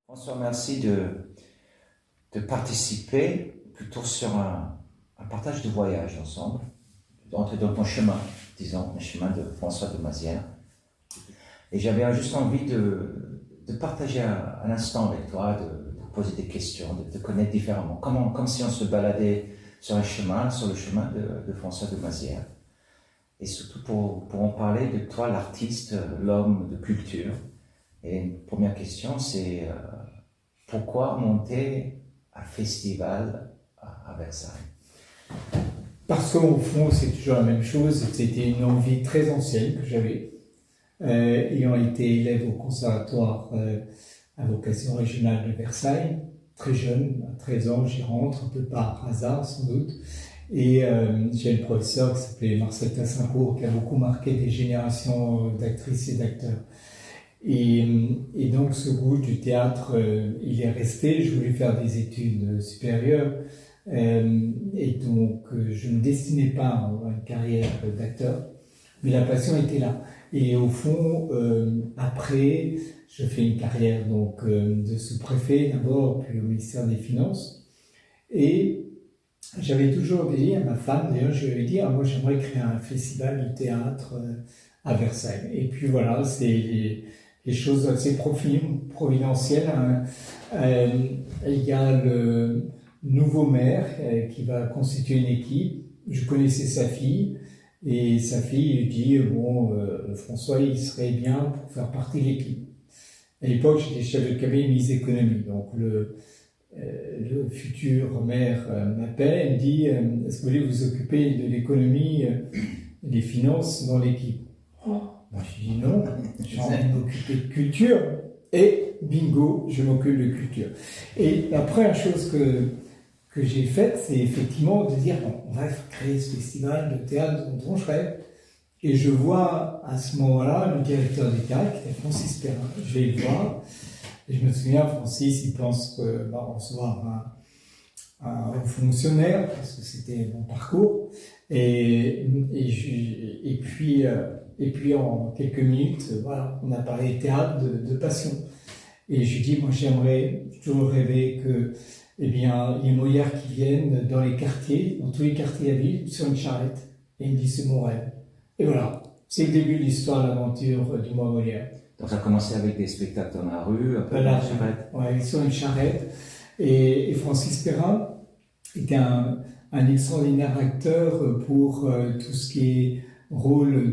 François, merci de participer plutôt sur un partage de voyage ensemble, d'entrer dans ton chemin, disons, le chemin de François de Mazières. Et j'avais juste envie de partager un instant avec toi, de poser des questions, de te connaître différemment, comme si on se baladait sur le chemin de François de Mazières. Et surtout pour en parler de toi, l'artiste, l'homme de culture. Et une première question, c'est pourquoi monter un festival à Versailles? Parce qu'au fond, c'est toujours la même chose. C'était une envie très ancienne que j'avais. Ayant été élève au conservatoire à vocation régionale de Versailles, très jeune, à 13 ans, j'y rentre, un peu par hasard sans doute. Et j'ai un professeur qui s'appelait Marcel Tassincourt, qui a beaucoup marqué des générations d'actrices et d'acteurs. Et donc ce goût du théâtre, il est resté. Je voulais faire des études supérieures. Et donc je ne me destinais pas à une carrière d'acteur, mais la passion était là. Et au fond, après, je fais une carrière donc de sous-préfet d'abord, puis au ministère des Finances. Et j'avais toujours dit à ma femme, d'ailleurs, je lui avais dit, moi j'aimerais créer un festival de théâtre à Versailles. Et puis voilà, c'est les choses assez providentielles. Hein. Il y a le nouveau maire qui va constituer une équipe. Je connaissais sa fille. Et sa fille lui dit, François, il serait bien pour faire partie de l'équipe. À l'époque, j'étais chef de cabinet mise économie. Donc, le futur maire m'appelle et me dit, est-ce que vous voulez vous occuper de l'économie et des finances dans l'équipe? Moi, je dis non, j'ai envie de m'occuper de culture. Et bingo, je m'occupe de culture. Et la première chose que j'ai faite, c'est effectivement de dire, on va créer ce festival de théâtre dont je rêve. Et je vois à ce moment-là le directeur du théâtre, qui était Francis Perrin. Je vais le voir. Et je me souviens, Francis, il pense qu'on va recevoir un fonctionnaire, parce que c'était mon parcours. Et puis en quelques minutes, voilà, on a parlé théâtre de passion. Et je lui dis, moi j'ai toujours rêvé que il y a Molière qui viennent dans les quartiers, dans tous les quartiers de la ville, sur une charrette. Et il me dit, c'est mon rêve. Et voilà, c'est le début de l'histoire, l'aventure du mois Molière. Donc ça a commencé avec des spectacles dans la rue, un peu voilà, dans la charrette. Ouais, sur une charrette. Et Francis Perrin était un extraordinaire acteur pour tout ce qui est rôle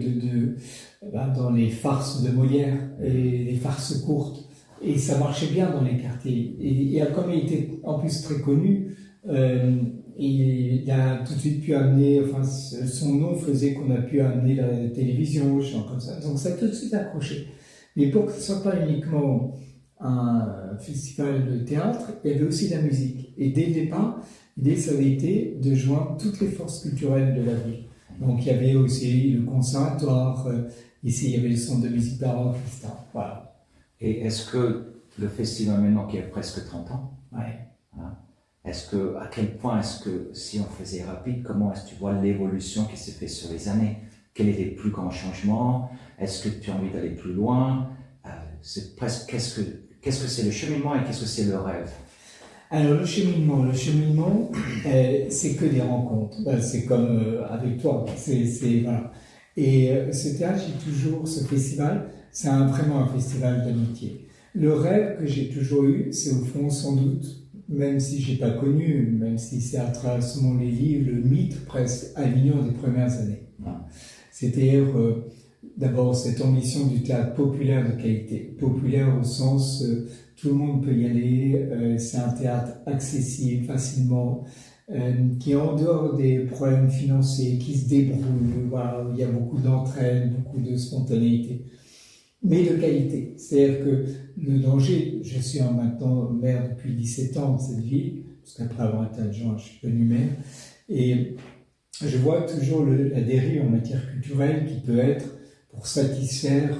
dans les farces de Molière et les farces courtes. Et ça marchait bien dans les quartiers. Et comme il était en plus très connu, il a tout de suite pu amener, son nom faisait qu'on a pu amener la télévision, des choses comme ça. Donc ça a tout de suite accroché. Mais pour que ce ne soit pas uniquement un festival de théâtre, il y avait aussi la musique. Et dès le départ, l'idée, ça avait été de joindre toutes les forces culturelles de la ville. Donc il y avait aussi le conservatoire, ici il y avait le centre de musique baroque, etc. Voilà. Et est-ce que le festival maintenant qui a presque 30 ans, ouais. Hein, à quel point est-ce que, si on faisait rapide, comment est-ce que tu vois l'évolution qui s'est faite sur les années? Quels étaient les plus grands changements? Est-ce que tu as envie d'aller plus loin? C'est presque, qu'est-ce que c'est le cheminement et qu'est-ce que c'est le rêve? Alors le cheminement, c'est que des rencontres. C'est comme avec toi. Voilà. Et ce théâtre, ce festival, c'est vraiment un festival d'amitié. Le rêve que j'ai toujours eu, c'est au fond, sans doute, même si j'ai pas connu, même si c'est à travers seulement les livres, le mythe presque Avignon des premières années. C'est-à-dire, d'abord, cette ambition du théâtre populaire de qualité. Populaire au sens, tout le monde peut y aller, c'est un théâtre accessible facilement, qui est en dehors des problèmes financiers, qui se débrouille, voilà, il y a beaucoup d'entraide, beaucoup de spontanéité, mais de qualité. C'est-à-dire que le danger, je suis maintenant maire depuis 17 ans de cette ville, parce qu'après avoir été adjoint, je suis devenu maire, et je vois toujours la dérive en matière culturelle qui peut être pour satisfaire,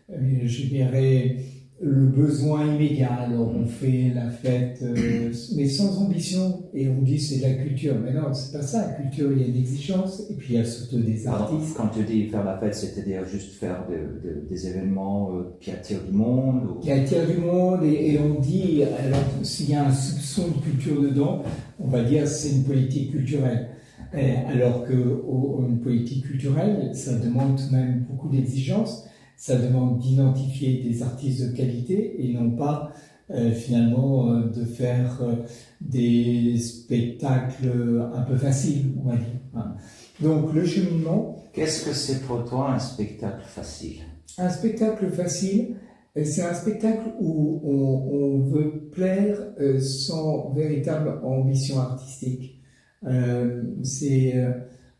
je dirais, le besoin immédiat. Alors on fait la fête, mais sans ambition, et on dit c'est de la culture. Mais non, c'est pas ça. La culture, il y a une exigence, et puis il y a surtout des artistes. Quand tu dis faire la fête, c'est-à-dire juste faire des événements qui attirent du monde ou... Qui attire du monde, et on dit, alors s'il y a un soupçon de culture dedans, on va dire c'est une politique culturelle. Alors qu'une politique culturelle, ça demande tout de même beaucoup d'exigences, ça demande d'identifier des artistes de qualité et non pas finalement de faire des spectacles un peu faciles, on va dire. Hein. Donc le cheminement... Qu'est-ce que c'est pour toi un spectacle facile? Un spectacle facile, c'est un spectacle où on veut plaire sans véritable ambition artistique.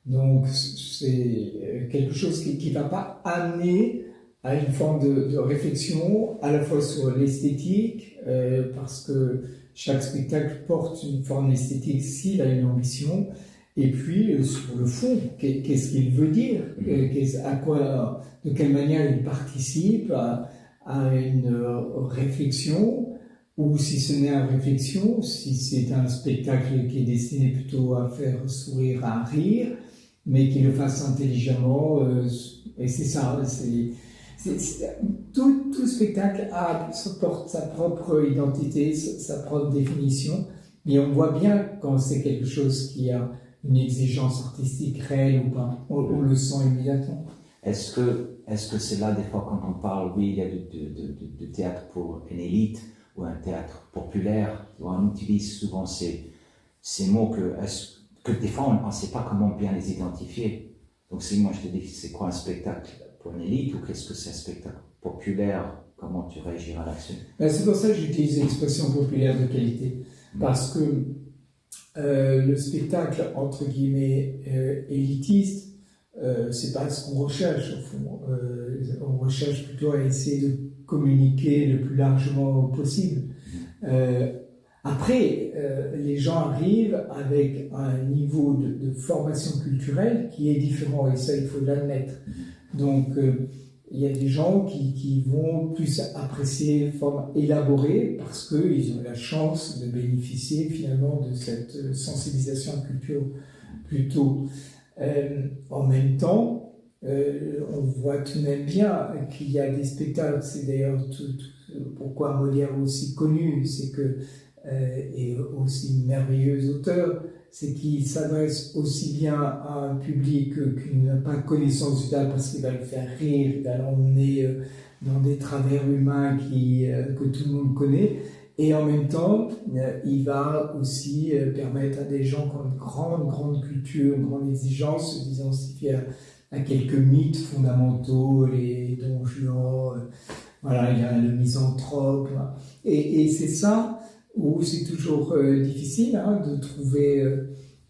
Donc c'est quelque chose qui va pas amener à une forme de réflexion à la fois sur l'esthétique, parce que chaque spectacle porte une forme esthétique s'il a une ambition, et puis sur le fond, qu'est-ce qu'il veut dire, de quelle manière il participe à une réflexion, ou si ce n'est une réflexion, si c'est un spectacle qui est destiné plutôt à faire sourire, à rire, mais qu'il le fasse intelligemment, et c'est ça, tout spectacle porte sa propre identité, sa propre définition, mais on voit bien quand c'est quelque chose qui a une exigence artistique réelle ou pas, on le sent immédiatement. Est-ce que c'est là des fois quand on parle, oui, il y a de théâtre pour une élite, ou un théâtre populaire, on utilise souvent ces mots que des fois on ne sait pas comment bien les identifier. Donc si moi je te dis c'est quoi un spectacle pour une élite ou qu'est-ce que c'est un spectacle populaire, comment tu réagiras là-dessus? C'est pour ça que j'utilise l'expression populaire de qualité, parce que le spectacle entre guillemets élitiste, c'est pas ce qu'on recherche au fond. On recherche plutôt à essayer de communiquer le plus largement possible. Après, les gens arrivent avec un niveau de formation culturelle qui est différent, et ça, il faut l'admettre. Donc, il y a des gens qui vont plus apprécier une forme élaborée parce qu'ils ont la chance de bénéficier finalement de cette sensibilisation à la culture plus tôt. En même temps, on voit tout de même bien qu'il y a des spectacles, c'est d'ailleurs pourquoi Molière est aussi connu, c'est que, et aussi merveilleux auteur, c'est qu'il s'adresse aussi bien à un public qui n'a pas connaissance du théâtre parce qu'il va le faire rire, il va l'emmener dans des travers humains que tout le monde connaît, et en même temps, il va aussi permettre à des gens qui ont une grande culture, une grande exigence, de s'identifier à quelques mythes fondamentaux, les Don Juan, voilà, il y a le misanthrope, et c'est ça où c'est toujours difficile de trouver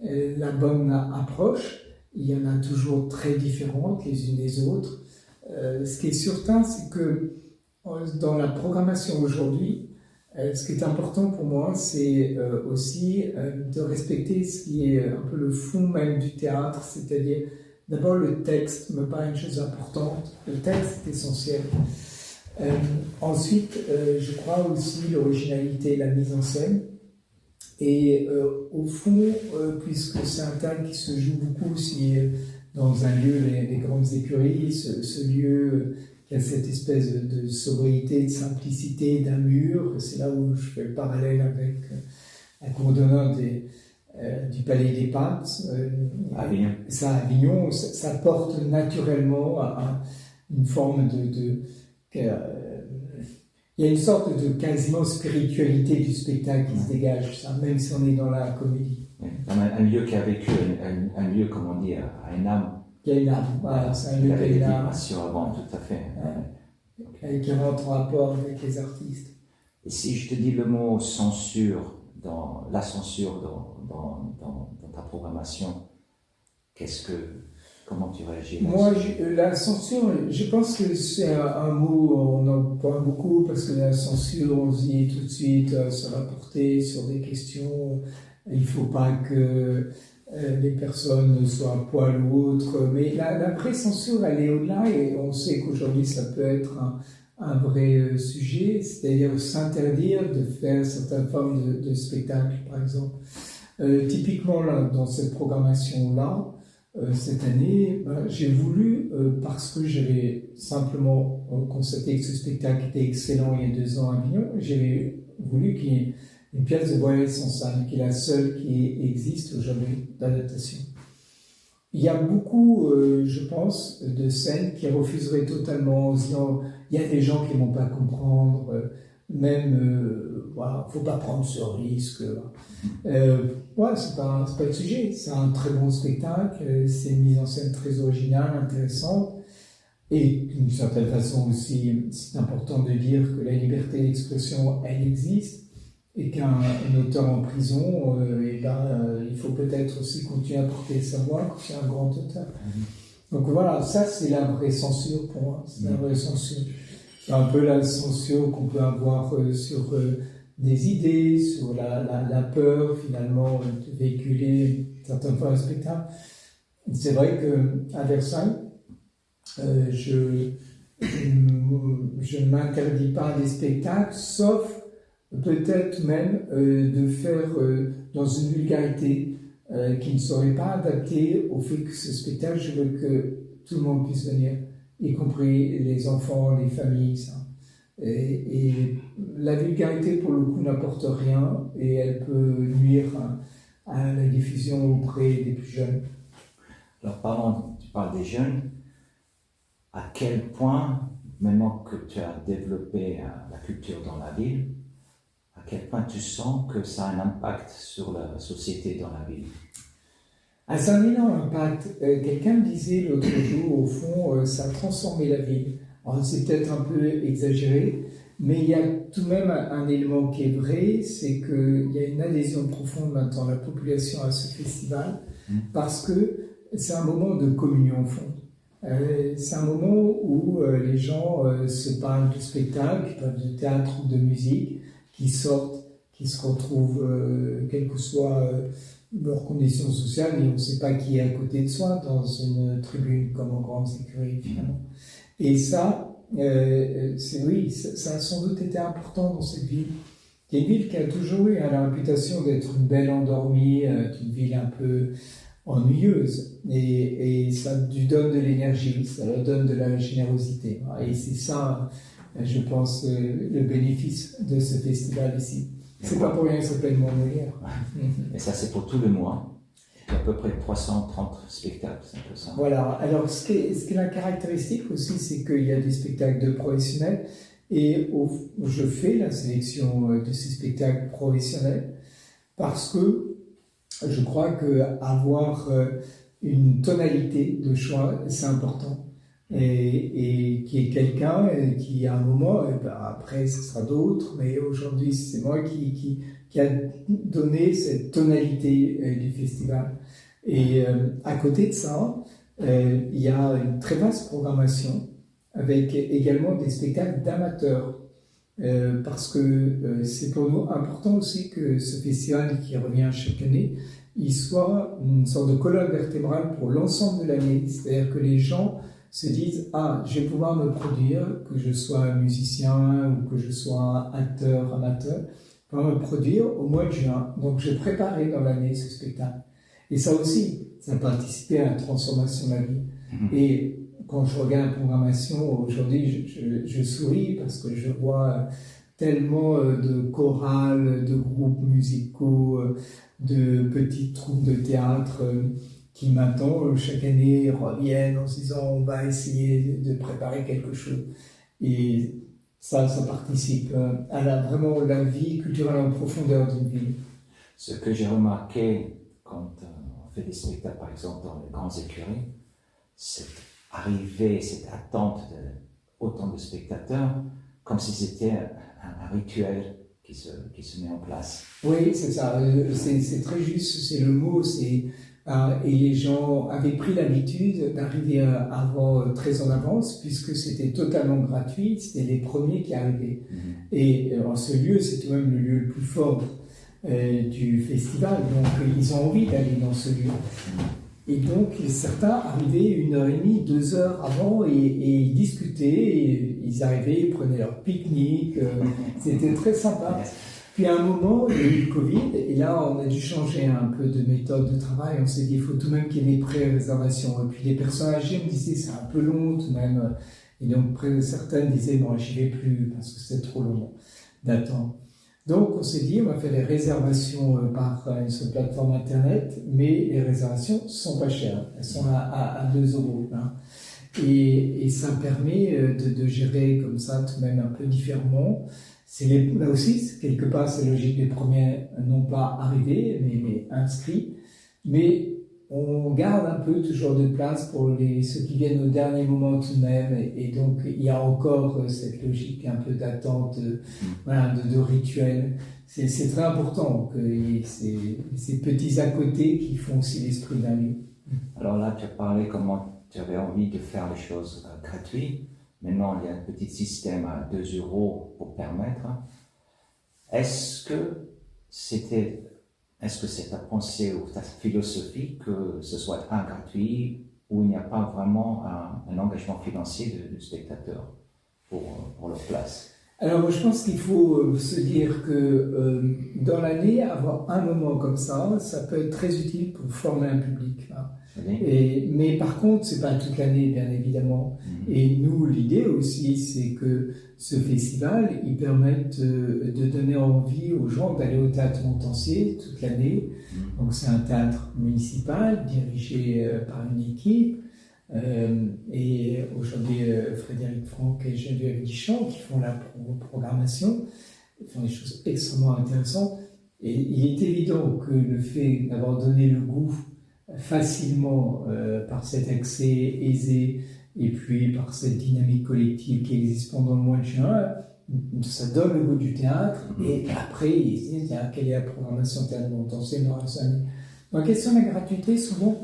la bonne approche. Il y en a toujours très différentes les unes des autres. Ce qui est certain, c'est que dans la programmation aujourd'hui, ce qui est important pour moi, c'est aussi de respecter ce qui est un peu le fond même du théâtre, c'est-à-dire d'abord le texte me paraît une chose importante, le texte est essentiel. Ensuite, je crois aussi l'originalité, la mise en scène, et au fond, puisque c'est un théâtre qui se joue beaucoup aussi dans un lieu, les grandes écuries, ce lieu qui a cette espèce de sobriété, de simplicité, d'un mur. C'est là où je fais le parallèle avec la cour d'honneur du Palais des Peintres. Avignon. Ça, Avignon, ça porte naturellement à une forme il y a une sorte de quasiment spiritualité du spectacle qui se dégage, ça, même si on est dans la comédie. Un lieu qui a vécu, un lieu, comme on dit, à une âme. Qui a une âme, voilà, c'est un lieu qui a une âme. Avant, tout à fait. Et qui rentre en rapport avec les artistes. Et si je te dis le mot censure, la censure dans ta programmation, comment tu réagis? Moi, la censure, je pense que c'est un mot, on en parle beaucoup, parce que la censure, on se dit tout de suite, ça va porter sur des questions, il ne faut pas que les personnes soient à poil ou autre, mais la vraie censure, elle est au-delà, et on sait qu'aujourd'hui, ça peut être un vrai sujet, c'est-à-dire s'interdire de faire certaines formes de spectacles, par exemple. Typiquement, là, dans cette programmation-là, cette année, j'ai voulu, parce que j'avais simplement constaté que ce spectacle était excellent il y a 2 ans à Avignon, j'avais voulu qu'il y ait une pièce de voyage sans salle, qui est la seule qui existe aujourd'hui d'adaptation. Il y a beaucoup, je pense, de scènes qui refuseraient totalement, en disant il y a des gens qui ne vont pas comprendre, voilà, faut pas prendre ce risque. C'est pas le sujet. C'est un très bon spectacle, c'est une mise en scène très originale, intéressante, et d'une certaine façon aussi, c'est important de dire que la liberté d'expression, elle existe. Et qu'un auteur en prison, il faut peut-être aussi continuer à porter sa voix quand c'est un grand auteur. Donc voilà, ça c'est la vraie censure pour moi. C'est la vraie censure. C'est un peu la censure qu'on peut avoir sur des idées, sur la peur finalement de véhiculer certaines fois un spectacle. C'est vrai qu'à Versailles, je ne m'interdis pas des spectacles, sauf peut-être même de faire dans une vulgarité qui ne serait pas adaptée au fait que ce spectacle, je veux que tout le monde puisse venir, y compris les enfants, les familles. Ça. Et la vulgarité, pour le coup, n'apporte rien et elle peut nuire à la diffusion auprès des plus jeunes. Alors, tu parles des jeunes. À quel point, maintenant que tu as développé la culture dans la ville, à quel point tu sens que ça a un impact sur la société dans la ville? Ça a un énorme impact. Quelqu'un me disait l'autre jour, au fond, ça a transformé la ville. Alors, c'est peut-être un peu exagéré, mais il y a tout de même un élément qui est vrai, c'est qu'il y a une adhésion profonde maintenant de la population à ce festival, parce que c'est un moment de communion au fond. C'est un moment où les gens se parlent de spectacle, de théâtre ou de musique, qui sortent, qui se retrouvent, quelles que soient leurs conditions sociales, et on ne sait pas qui est à côté de soi dans une tribune comme en grande sécurité finalement. Et ça, ça a sans doute été important dans cette ville. C'est une ville qui a toujours eu la réputation d'être une belle endormie, une ville un peu ennuyeuse, et ça lui donne de l'énergie, ça leur donne de la générosité. Et c'est ça, je pense, le bénéfice de ce festival ici. C'est pas pour rien que ça s'appelle Mont-Molière. Et ça, c'est pour tout le mois. Il y a à peu près 330 spectacles, c'est un peu ça. Voilà. Alors, ce qui est la caractéristique aussi, c'est qu'il y a des spectacles de professionnels, et je fais la sélection de ces spectacles professionnels parce que je crois qu'avoir une tonalité de choix, c'est important. Et qu'il y ait quelqu'un qui, à un moment, après ce sera d'autres, mais aujourd'hui c'est moi qui a donné cette tonalité du festival. Et à côté de ça, il y a une très vaste programmation avec également des spectacles d'amateurs. Parce que c'est pour nous important aussi que ce festival qui revient chaque année, il soit une sorte de colonne vertébrale pour l'ensemble de l'année. C'est-à-dire que les gens se disent « Ah, je vais pouvoir me produire, que je sois musicien ou que je sois acteur, amateur, je vais me produire au mois de juin. Donc je vais préparer dans l'année ce spectacle. » Et ça aussi, ça a participé à la transformation de la vie. Et quand je regarde la programmation, aujourd'hui, je souris parce que je vois tellement de chorales, de groupes musicaux, de petites troupes de théâtre qui maintenant, chaque année, reviennent en se disant on va essayer de préparer quelque chose. Et ça participe à vraiment la vie culturelle en profondeur d'une ville. Ce que j'ai remarqué quand on fait des spectacles, par exemple, dans les grandes écuries, c'est arriver, cette attente d'autant de spectateurs, comme si c'était un rituel qui se met en place. Oui, c'est ça, c'est très juste, c'est le mot, et les gens avaient pris l'habitude d'arriver avant, très en avance, puisque c'était totalement gratuit, c'était les premiers qui arrivaient. Et ce lieu, c'est tout de même le lieu le plus fort du festival, donc ils ont envie d'aller dans ce lieu. Et donc, certains arrivaient 1h30, 2 heures avant et ils discutaient, et ils arrivaient, ils prenaient leur pique-nique, c'était très sympa. Puis à un moment, il y a eu le Covid, et là, on a dû changer un peu de méthode de travail. On s'est dit, il faut tout de même qu'il y ait des pré-réservations. Et puis les personnes âgées me disaient, c'est un peu long tout de même. Et donc, certaines disaient, bon, j'y vais plus parce que c'est trop long d'attendre. Donc, on s'est dit, on va faire les réservations par une seule plateforme Internet, mais les réservations sont pas chères. Elles sont à 2 euros. Hein. Et ça permet de gérer comme ça, tout de même un peu différemment. Là aussi, quelque part, c'est logique, les premiers n'ont pas arrivé, mais inscrits. Mais on garde un peu toujours de place pour ceux qui viennent au dernier moment tout de même. Et donc, il y a encore cette logique un peu d'attente, de rituel. C'est très important qu'il y ait ces petits à côté qui font aussi l'esprit d'un lieu. Alors là, tu as parlé comment tu avais envie de faire les choses gratuites. Maintenant, il y a un petit système à 2 euros pour permettre. Est-ce que c'est ta pensée ou ta philosophie que ce soit gratuit ou il n'y a pas vraiment un engagement financier du spectateur pour leur place? Alors, moi, je pense qu'il faut se dire que dans l'année, avoir un moment comme ça peut être très utile pour former un public. Hein. Mais par contre, c'est pas toute l'année, bien évidemment. Et nous, l'idée aussi, c'est que ce festival, il permette de donner envie aux gens d'aller au théâtre Montancier toute l'année. Donc, c'est un théâtre municipal dirigé par une équipe. Et aujourd'hui, Frédéric Franck et Geneviève Guichon qui font la programmation, ils font des choses extrêmement intéressantes. Et il est évident que le fait d'avoir donné le goût facilement par cet accès aisé et puis par cette dynamique collective qui existe pendant le mois de juin, ça donne le goût du théâtre. Et après, ils se disent, quelle est la programmation théâtre Montancier dans la année. Dans la question de la gratuité, souvent,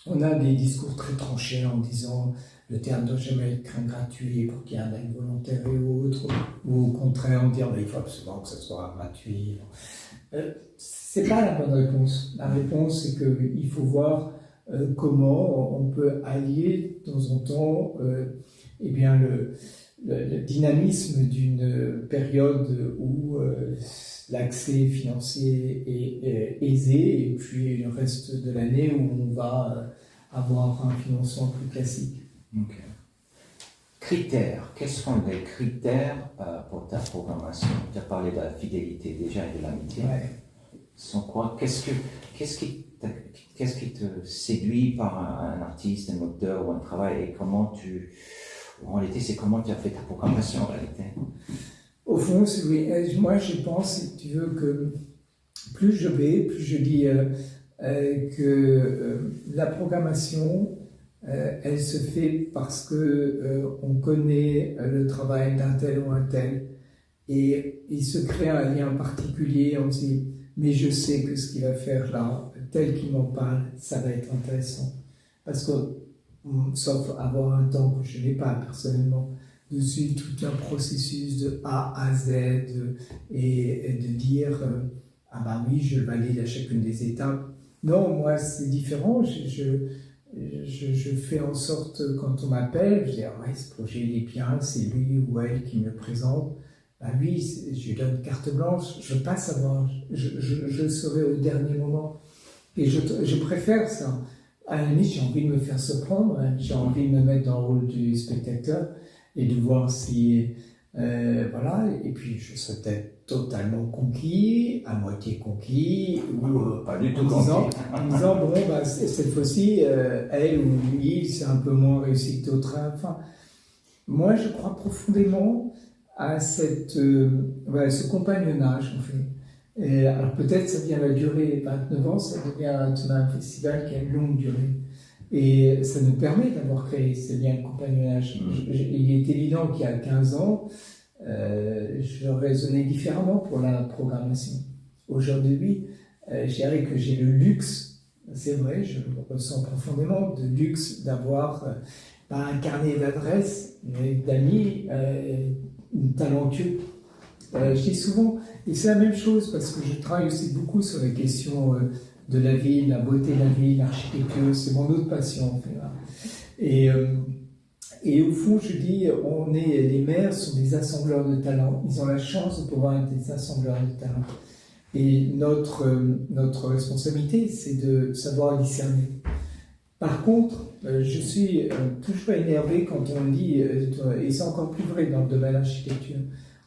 on a des discours très tranchés en disant le théâtre ne doit jamais être gratuit pour qu'il y ait un acte volontaire et autres, ou au contraire, on dit il faut absolument que ça soit gratuit. C'est pas la bonne réponse. La réponse, c'est qu'il faut voir comment on peut allier de temps en temps le dynamisme d'une période où l'accès financier est aisé et puis le reste de l'année où on va avoir un financement plus classique. Okay. Critères. Quels sont les critères pour ta programmation? Tu as parlé de la fidélité déjà et de l'amitié. Ouais. Sont quoi? Qu'est-ce qui te séduit par un artiste, un auteur ou un travail et en réalité, c'est comment tu as fait ta programmation en réalité? Au fond, moi je pense, si tu veux, que plus je dis que la programmation, elle se fait parce que on connaît le travail d'un tel ou un tel, et il se crée un lien particulier, on se dit, mais je sais que ce qu'il va faire là, tel qu'il m'en parle, ça va être intéressant. Parce que, sauf avoir un temps que je n'ai pas personnellement, de suivre tout un processus de A à Z et de dire ah bah oui, je valide à chacune des étapes. Non, moi c'est différent. Je fais en sorte, quand on m'appelle, je dis ah ouais, ce projet il est bien, c'est lui ou elle qui me le présente. Bah oui, je lui donne carte blanche, je veux pas savoir, je serai au dernier moment. Et je préfère ça. À la limite, j'ai envie de me faire surprendre, hein, j'ai envie de me mettre dans le rôle du spectateur et de voir si, voilà, et puis je serais peut-être totalement conquis, à moitié conquis, ou pas du tout en disant bon, bah, cette fois-ci, elle ou lui, c'est un peu moins réussi que d'autres. Enfin, moi, je crois profondément à ce compagnonnage, en fait. Et alors peut-être ça devient la durée, 29 ans, ça devient tout un festival qui a une longue durée. Et ça nous permet d'avoir créé ce lien de compagnonnage. Il est évident qu'il y a 15 ans, je raisonnais différemment pour la programmation. Aujourd'hui, je dirais que j'ai le luxe, c'est vrai, je le ressens profondément, de luxe d'avoir pas un carnet d'adresses, mais d'amis talentueux. Je dis souvent, et c'est la même chose parce que je travaille aussi beaucoup sur les questions de la ville, la beauté de la ville, l'architecture, c'est mon autre passion. En fait, voilà. Et au fond, je dis, les maires sont des assembleurs de talents. Ils ont la chance de pouvoir être des assembleurs de talents. Et notre responsabilité, c'est de savoir discerner. Par contre, je suis toujours énervé quand on dit, et c'est encore plus vrai dans le domaine de l'architecture,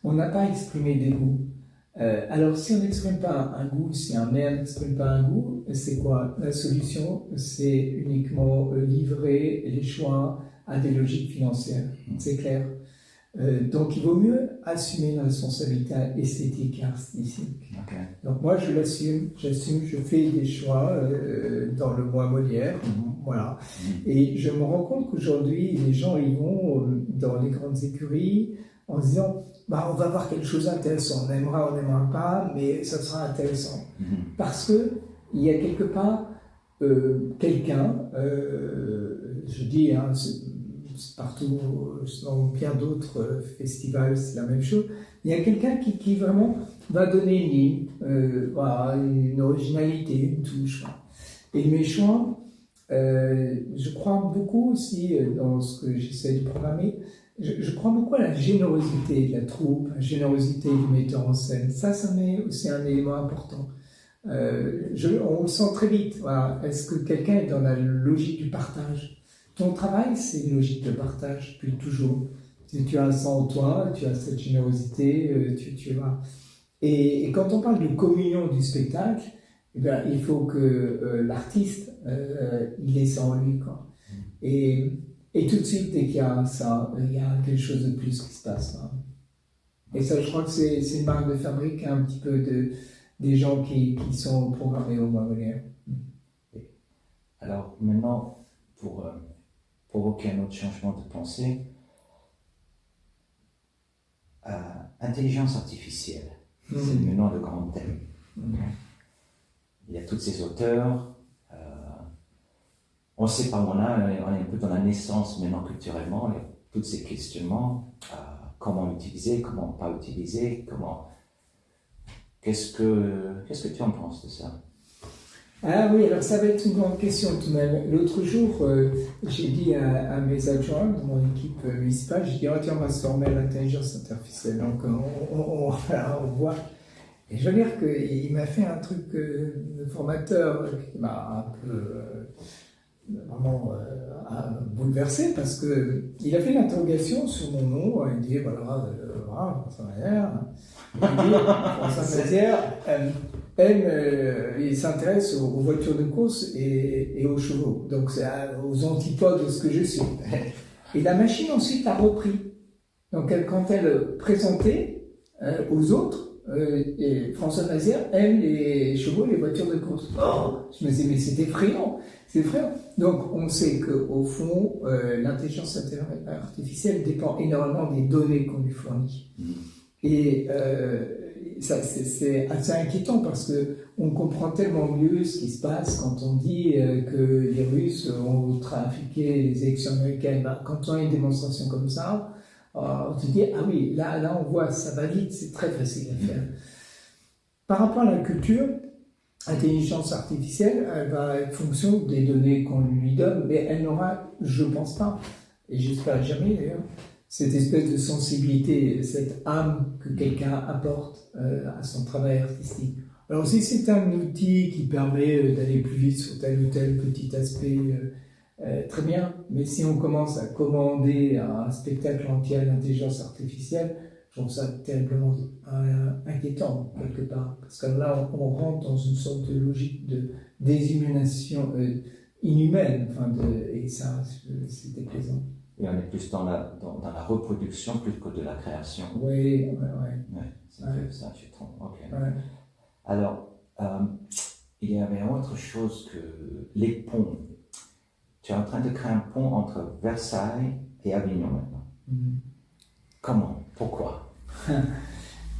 on n'a pas exprimé des goûts. Alors, si on n'exprime pas un goût, si un maire n'exprime pas un goût, c'est quoi? La solution, c'est uniquement livrer les choix à des logiques financières, c'est clair. Donc, il vaut mieux assumer une responsabilité esthétique et artistique. Okay. Donc, moi, j'assume, je fais des choix dans le mois Molière, voilà. Et je me rends compte qu'aujourd'hui, les gens, ils vont dans les grandes écuries en se disant, on va voir quelque chose d'intéressant, on aimera, on n'aimera pas, mais ça sera intéressant. Parce que il y a quelque part quelqu'un, je dis, hein, c'est partout, dans bien d'autres festivals, c'est la même chose. Il y a quelqu'un qui vraiment va donner une ligne, voilà, une originalité, une touche. Et mes choix, je crois beaucoup aussi dans ce que j'essaie de programmer. Je crois beaucoup à la générosité de la troupe, la générosité du metteur en scène. Ça m'est aussi un élément important. On le sent très vite. Voilà. Est-ce que quelqu'un est dans la logique du partage? Ton travail, c'est une logique de partage, depuis toujours. Tu as ça en toi, tu as cette générosité, tu vois. Et quand on parle de communion du spectacle, eh bien, il faut que l'artiste, il ait ça en lui, quoi. Et tout de suite, dès qu'il y a ça, il y a quelque chose de plus qui se passe. Hein. Et ça, je crois que c'est une marque de fabrique un petit peu des gens qui sont programmés au mois Molière. Alors maintenant, pour provoquer un autre changement de pensée, intelligence artificielle, c'est maintenant le grand thème. Il y a tous ces auteurs, on sait pas où on est un peu dans la naissance maintenant culturellement, il y a tous ces questionnements, comment utiliser, comment pas utiliser, qu'est-ce que tu en penses de ça? Ah oui, alors ça va être une grande question tout de même. L'autre jour, j'ai dit à mes adjoints de mon équipe municipale, j'ai dit, tiens, on va se former à l'intelligence artificielle. Donc on voit. Et je veux dire qu'il m'a fait un truc de formateur qui m'a un peu vraiment bouleversé parce qu'il a fait une interrogation sur mon nom. Il dit, voilà, François Mazière. Il dit, François Mazière il s'intéresse aux voitures de course et aux chevaux. Donc c'est aux antipodes de ce que je suis. Et la machine ensuite a repris. Donc quand elle présentait aux autres, et François Mazière aime les chevaux et les voitures de course. Je me disais, mais c'est effrayant. C'est effrayant. Donc on sait qu'au fond, l'intelligence artificielle dépend énormément des données qu'on lui fournit. Et ça, c'est assez inquiétant parce qu'on comprend tellement mieux ce qui se passe quand on dit que les Russes ont trafiqué les élections américaines. Quand on a une démonstration comme ça, on se dit, ah oui, là on voit, ça va vite, c'est très facile à faire. Par rapport à la culture, l'intelligence artificielle, elle va être fonction des données qu'on lui donne, mais elle n'aura, je pense pas, et j'espère jamais d'ailleurs, cette espèce de sensibilité, cette âme que quelqu'un apporte à son travail artistique. Alors si c'est un outil qui permet d'aller plus vite sur tel ou tel petit aspect, très bien, mais si on commence à commander un spectacle entier à l'intelligence artificielle, je trouve ça terriblement inquiétant quelque part, parce que là on rentre dans une sorte de logique de déshumanisation inhumaine, et ça c'est déplaisant. Et on est plus dans la reproduction plus que de la création. Oui. C'est ça, tu te trompes. Okay. Ouais. Alors, il y avait autre chose que les ponts. Tu es en train de créer un pont entre Versailles et Avignon maintenant. Comment? Pourquoi?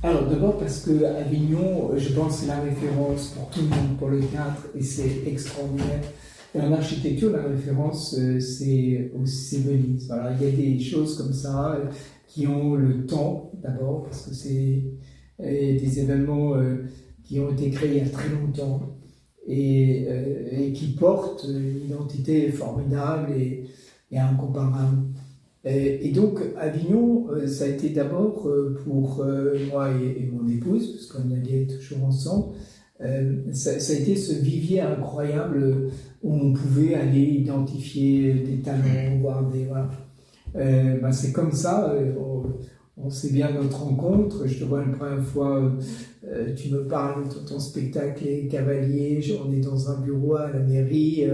Alors d'abord parce que Avignon, je pense que c'est la référence pour tout le monde, pour le théâtre, et c'est extraordinaire. Et en architecture, la référence, c'est Venise. Voilà, il y a des choses comme ça qui ont le temps, d'abord, parce que c'est des événements qui ont été créés il y a très longtemps. et qui porte une identité formidable et incomparable. Et donc, Avignon, ça a été d'abord pour moi et mon épouse, parce qu'on allait toujours ensemble, ça a été ce vivier incroyable où on pouvait aller identifier des talents, voir des... Voilà. C'est comme ça, on sait bien notre rencontre. Je te vois une première fois, tu me parles de ton spectacle Les Cavaliers, on est dans un bureau à la mairie,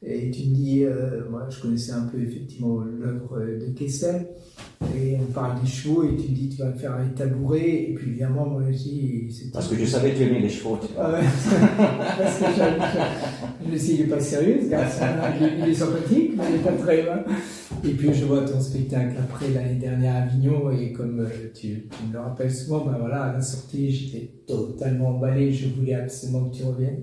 et tu me dis, moi je connaissais un peu effectivement l'œuvre de Kessel, et on parle des chevaux, et tu me dis tu vas faire un tabouret, et puis évidemment moi je dis... Parce que je savais que tu aimais les chevaux, tu vois. Ah ouais, parce que je me suis dit, il n'est pas sérieux ce garçon, il est sympathique, mais il n'est pas très loin. Et puis je vois ton spectacle après l'année dernière à Avignon, et comme tu me le rappelles souvent, ben voilà, à la sortie j'étais totalement emballé, je voulais absolument que tu reviennes.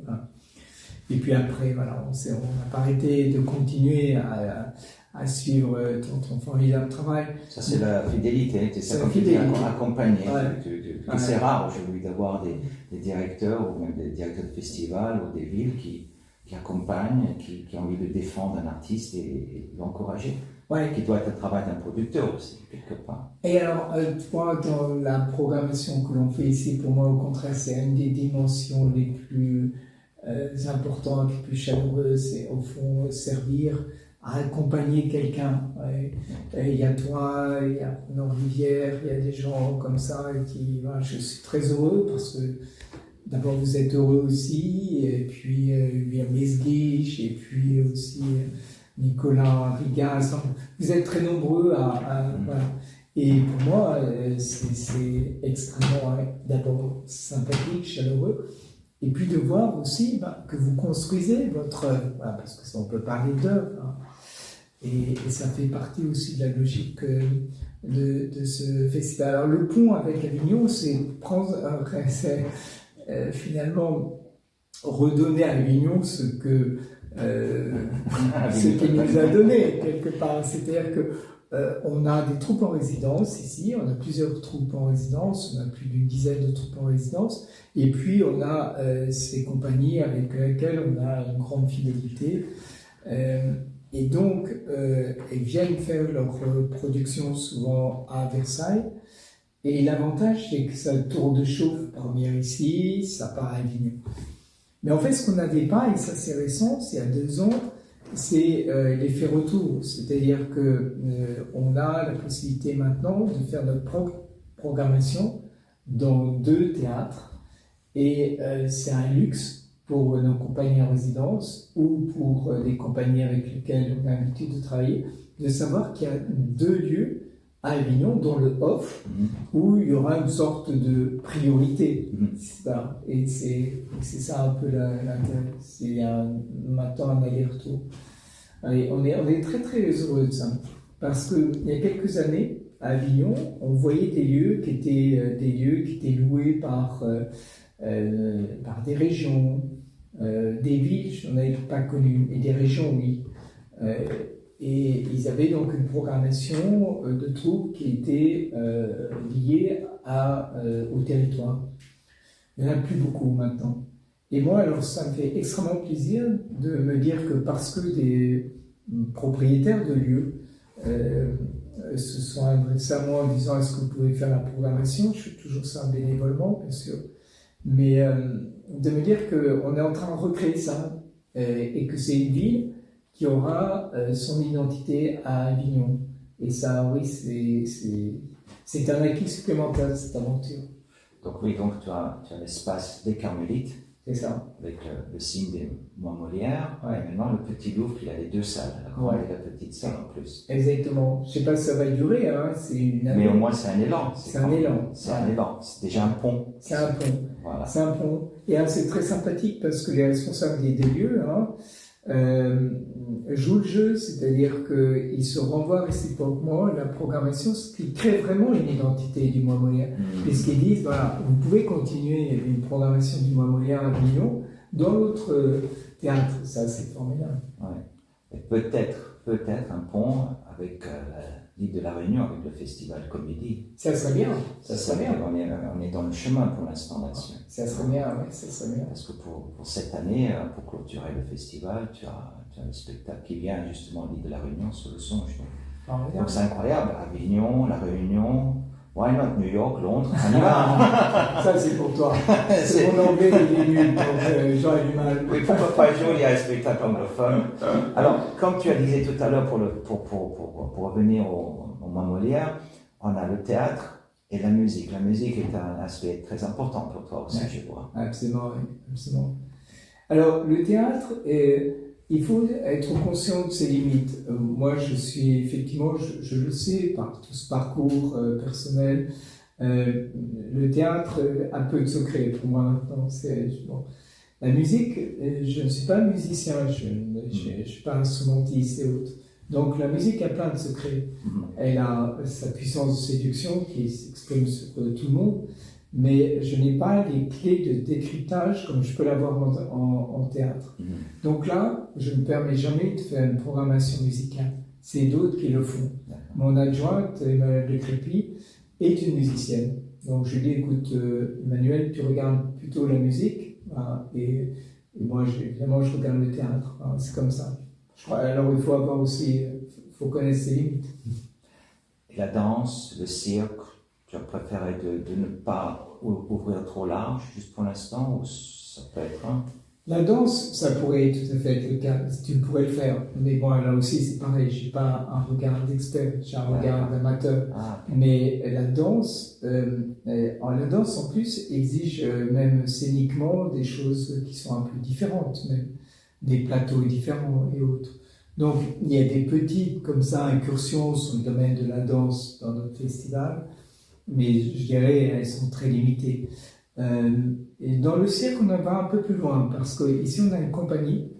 Et puis après, voilà, on n'a pas arrêté de continuer à suivre ton formidable travail. Ça, c'est la fidélité, c'est ça, la comme tu dis, fidélité. accompagné. Ouais. Ouais. C'est rare aujourd'hui d'avoir des directeurs, ou même des directeurs de festivals, ou des villes qui accompagnent, qui ont envie de défendre un artiste et l'encourager. Ouais. Qui doit être le travail d'un producteur aussi, quelque part. Et alors, toi, dans la programmation que l'on fait ici, pour moi, au contraire, c'est une des dimensions les plus importantes, les plus chaleureuses, c'est au fond servir à accompagner quelqu'un. Ouais. Il y a toi, il y a Renaud Rivière, il y a des gens comme ça qui, voilà, je suis très heureux parce que d'abord vous êtes heureux aussi, et puis il y a Mesguich, et puis aussi Nicolas Rigas. Vous êtes très nombreux voilà. Et pour moi, c'est extrêmement d'abord sympathique, chaleureux. Et puis de voir aussi que vous construisez votre œuvre, parce que ça, on peut parler d'œuvre. Et ça fait partie aussi de la logique de ce festival. Alors le pont avec Avignon, c'est finalement redonner à Avignon ce qu'il nous a donné quelque part. C'est-à-dire que on a des troupes en résidence ici, on a plusieurs troupes en résidence, on a plus d'une dizaine de troupes en résidence, et puis on a ces compagnies avec lesquelles on a une grande fidélité. Et donc, ils viennent faire leur production souvent à Versailles. Et l'avantage, c'est que ça tourne de chauffe première ici, ça part à Avignon. Mais en fait, ce qu'on n'avait pas, et ça c'est récent, c'est il y a 2 ans, c'est l'effet retour. C'est-à-dire qu'on a la possibilité maintenant de faire notre propre programmation dans 2 théâtres. Et c'est un luxe pour nos compagnies en résidence ou pour les compagnies avec lesquelles on a l'habitude de travailler, de savoir qu'il y a 2 lieux à Avignon, dans le off, où il y aura une sorte de priorité. Et c'est ça un peu l'intérêt. C'est maintenant un aller-retour. Et on est très très heureux de ça. Parce qu'il y a quelques années, à Avignon, on voyait des lieux qui étaient loués par des régions, des villes, je n'en avais pas connu, et des régions, oui. Et ils avaient donc une programmation de troupes qui était liée au territoire. Il n'y en a plus beaucoup maintenant. Et moi, alors, ça me fait extrêmement plaisir de me dire que parce que des propriétaires de lieux se sont adressés à moi en disant est-ce que vous pouvez faire la programmation, je fais toujours ça bénévolement, bien sûr, mais de me dire qu'on est en train de recréer ça et que c'est une ville qui aura son identité à Avignon. Et ça, oui, c'est un acquis supplémentaire, cette aventure. Donc oui, donc tu as l'espace des Carmélites. C'est ça. Avec le signe des mois Molière. Ouais. Et maintenant, le Petit Louvre, il a les 2 salles, la grande et la petite salle en plus. Exactement. Je ne sais pas si ça va durer, hein. Mais au moins, c'est un élan. C'est un élan. C'est un élan. C'est déjà un pont. C'est un pont. Voilà. C'est un pont. Et c'est très sympathique parce que les responsables des lieux jouent le jeu, c'est-à-dire qu'ils se renvoient réciproquement la programmation, ce qui crée vraiment une identité du mois Molière. Et ce qu'ils disent, voilà, vous pouvez continuer une programmation du mois Molière à Avignon dans l'autre théâtre. Ça, c'est formidable. Ouais. Et peut-être peut-être un pont avec l'île de la Réunion, avec le festival Comédie. Ça serait bien. On est dans le chemin pour l'instant là-dessus. Ça serait bien, oui, ça serait bien. Parce que pour cette année, pour clôturer le festival, tu as un spectacle qui vient justement de l'île de la Réunion sur le songe. Donc c'est incroyable. Avignon, la Réunion, why not New York, Londres, on y va. Ça c'est pour toi. C'est mon anglais, il est nul, donc j'aurais du mal. Oui, pourquoi pas un jour il y a un spectacle anglophone. Alors, comme tu as dit tout à l'heure, pour revenir au Mois Molière, on a le théâtre et la musique. La musique est un aspect très important pour toi aussi, je vois. Absolument, oui, absolument. Alors, le théâtre, il faut être conscient de ses limites. Moi, je suis effectivement, je le sais, par tout ce parcours personnel, le théâtre a peu de secret pour moi maintenant. Bon. La musique, je ne suis pas musicien, je ne suis pas instrumentiste et autres. Donc la musique a plein de secrets. Elle a sa puissance de séduction qui s'exprime sur tout le monde, mais je n'ai pas les clés de décryptage comme je peux l'avoir en théâtre. Donc là, je ne me permets jamais de faire une programmation musicale. C'est d'autres qui le font. Mon adjointe, Emmanuelle de Crépy, est une musicienne. Donc je lui dis, écoute, Emmanuelle, tu regardes plutôt la musique, et moi, évidemment, je regarde le théâtre. C'est comme ça. Alors il faut avoir aussi, faut connaître ses limites. Et la danse, le cirque, tu as préféré de ne pas ouvrir trop large, juste pour l'instant, ou ça peut être un... La danse, ça pourrait tout à fait être le cas, tu pourrais le faire. Mais bon, là aussi, c'est pareil, je n'ai pas un regard d'expert, j'ai un regard d'amateur. Mais la danse, en plus, exige même scéniquement des choses qui sont un peu différentes, même des plateaux différents et autres. Donc, il y a des petites, comme ça, incursions sur le domaine de la danse dans notre festival, mais je dirais, elles sont très limitées. Et dans le cirque, on en va un peu plus loin, parce qu'ici, on a une compagnie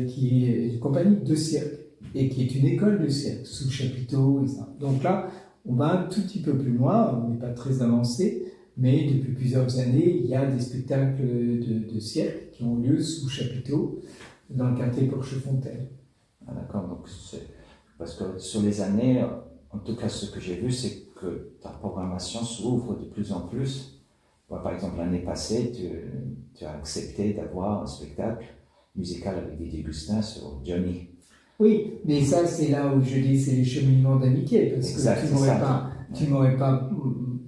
qui est une compagnie de cirque, et qui est une école de cirque, sous chapiteau, et ça. Donc là, on va un tout petit peu plus loin, on n'est pas très avancé, mais depuis plusieurs années, il y a des spectacles de cirque qui ont lieu sous chapiteau, dans le quartier Porchefontaine. Ah, d'accord, donc parce que sur les années, en tout cas ce que j'ai vu, c'est que ta programmation s'ouvre de plus en plus. Moi, par exemple, l'année passée, tu as accepté d'avoir un spectacle musical avec Didier Gustin sur Johnny. Oui, mais ça, c'est là où je dis c'est les cheminements d'amitié, parce que tu m'aurais pas,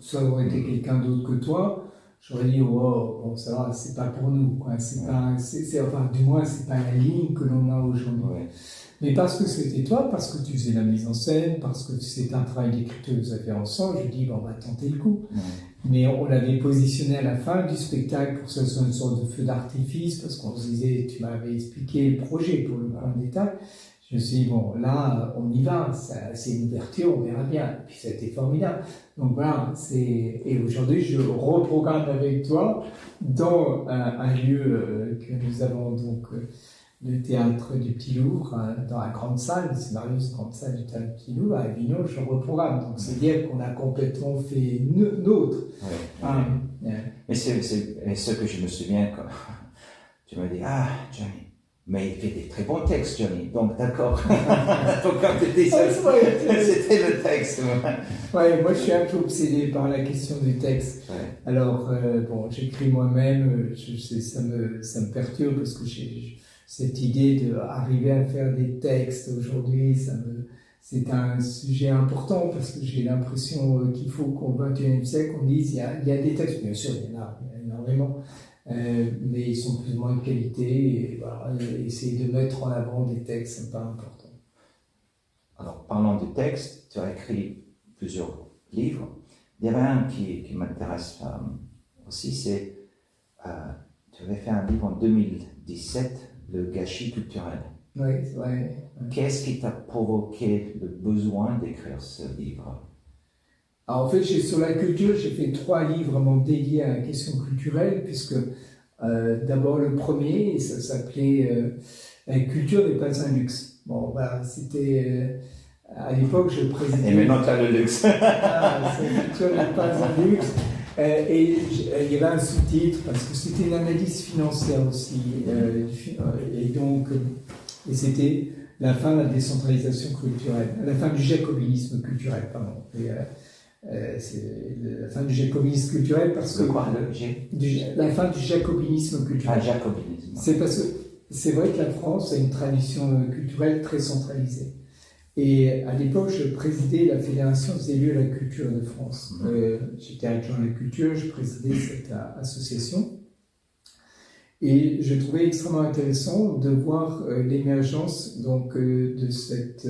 ça aurait été quelqu'un d'autre que toi, j'aurais dit, oh, bon, ça va, c'est pas pour nous, quoi. Enfin, du moins, c'est pas la ligne que l'on a aujourd'hui. Ouais. Mais parce que c'était toi, parce que tu faisais la mise en scène, parce que c'est un travail d'écriture que vous avez fait ensemble, je dis, bon, on va tenter le coup. Ouais. Mais on l'avait positionné à la fin du spectacle pour que ce soit une sorte de feu d'artifice, parce qu'on se disait, tu m'avais expliqué le projet pour le point de détail. Je me suis dit, bon, là, on y va, c'est une ouverture, on verra bien. Et puis, ça a été formidable. Donc voilà, et aujourd'hui, je reprogramme avec toi dans un lieu que nous avons donc, le théâtre du Petit Louvre, dans la grande salle, c'est Marius, grande salle du théâtre du Petit Louvre, à Avignon, je reprogramme. Donc c'est dire qu'on a complètement fait nôtre. Ouais. Mais c'est ce que je me souviens quand tu me dis, ah, Johnny. Mais il fait des très bons textes, Johnny. Donc, d'accord. Donc, quand tu dis ça, c'était le texte. Ouais, moi, je suis un peu obsédé par la question du texte. Ouais. Alors, bon, j'écris moi-même. Ça me perturbe parce que j'ai cette idée d'arriver à faire des textes aujourd'hui. C'est un sujet important parce que j'ai l'impression qu'il faut qu'au XXIe siècle, on dise il y a des textes. Bien sûr, il y en a énormément. Mais ils sont plus ou moins de qualité et voilà, essayer de mettre en avant des textes, c'est pas important. Alors, parlant du texte, tu as écrit plusieurs livres. Il y avait un qui m'intéresse aussi, c'est tu avais fait un livre en 2017, Le gâchis culturel. Oui, c'est vrai. Qu'est-ce qui t'a provoqué le besoin d'écrire ce livre? Alors, en fait, sur la culture, j'ai fait 3 livres vraiment dédiés à la question culturelle, puisque d'abord le premier, ça s'appelait La culture n'est pas un luxe. Bon, voilà, c'était à l'époque, je présidais. Et maintenant, tu as le luxe. La culture n'est pas un luxe. Et il y avait un sous-titre, parce que c'était une analyse financière aussi. Et donc, c'était la fin de la décentralisation culturelle, la fin du jacobinisme culturel, pardon. C'est la fin du jacobinisme culturel parce que... La fin du jacobinisme culturel. Ah, jacobinisme. C'est parce que c'est vrai que la France a une tradition culturelle très centralisée. Et à l'époque, je présidais la Fédération des élus à la culture de France. J'étais adjoint à la culture, je présidais cette association. Et je trouvais extrêmement intéressant de voir l'émergence donc de cette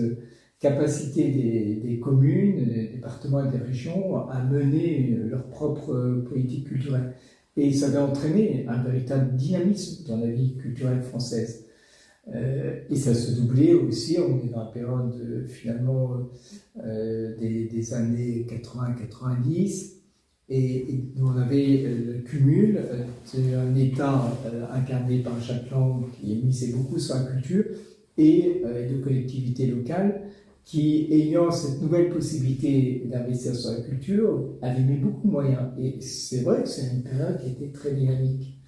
capacité des communes, des départements et des régions à mener leur propre politique culturelle. Et ça avait entraîné un véritable dynamisme dans la vie culturelle française. Et ça se doublait aussi, on est dans la période finalement des années 80-90, et on avait le cumul d'un État incarné par Jacques Lang qui misait beaucoup sur la culture et de collectivités locales qui, ayant cette nouvelle possibilité d'investir sur la culture, avaient mis beaucoup de moyens. Et c'est vrai que c'est une période qui était très dynamique.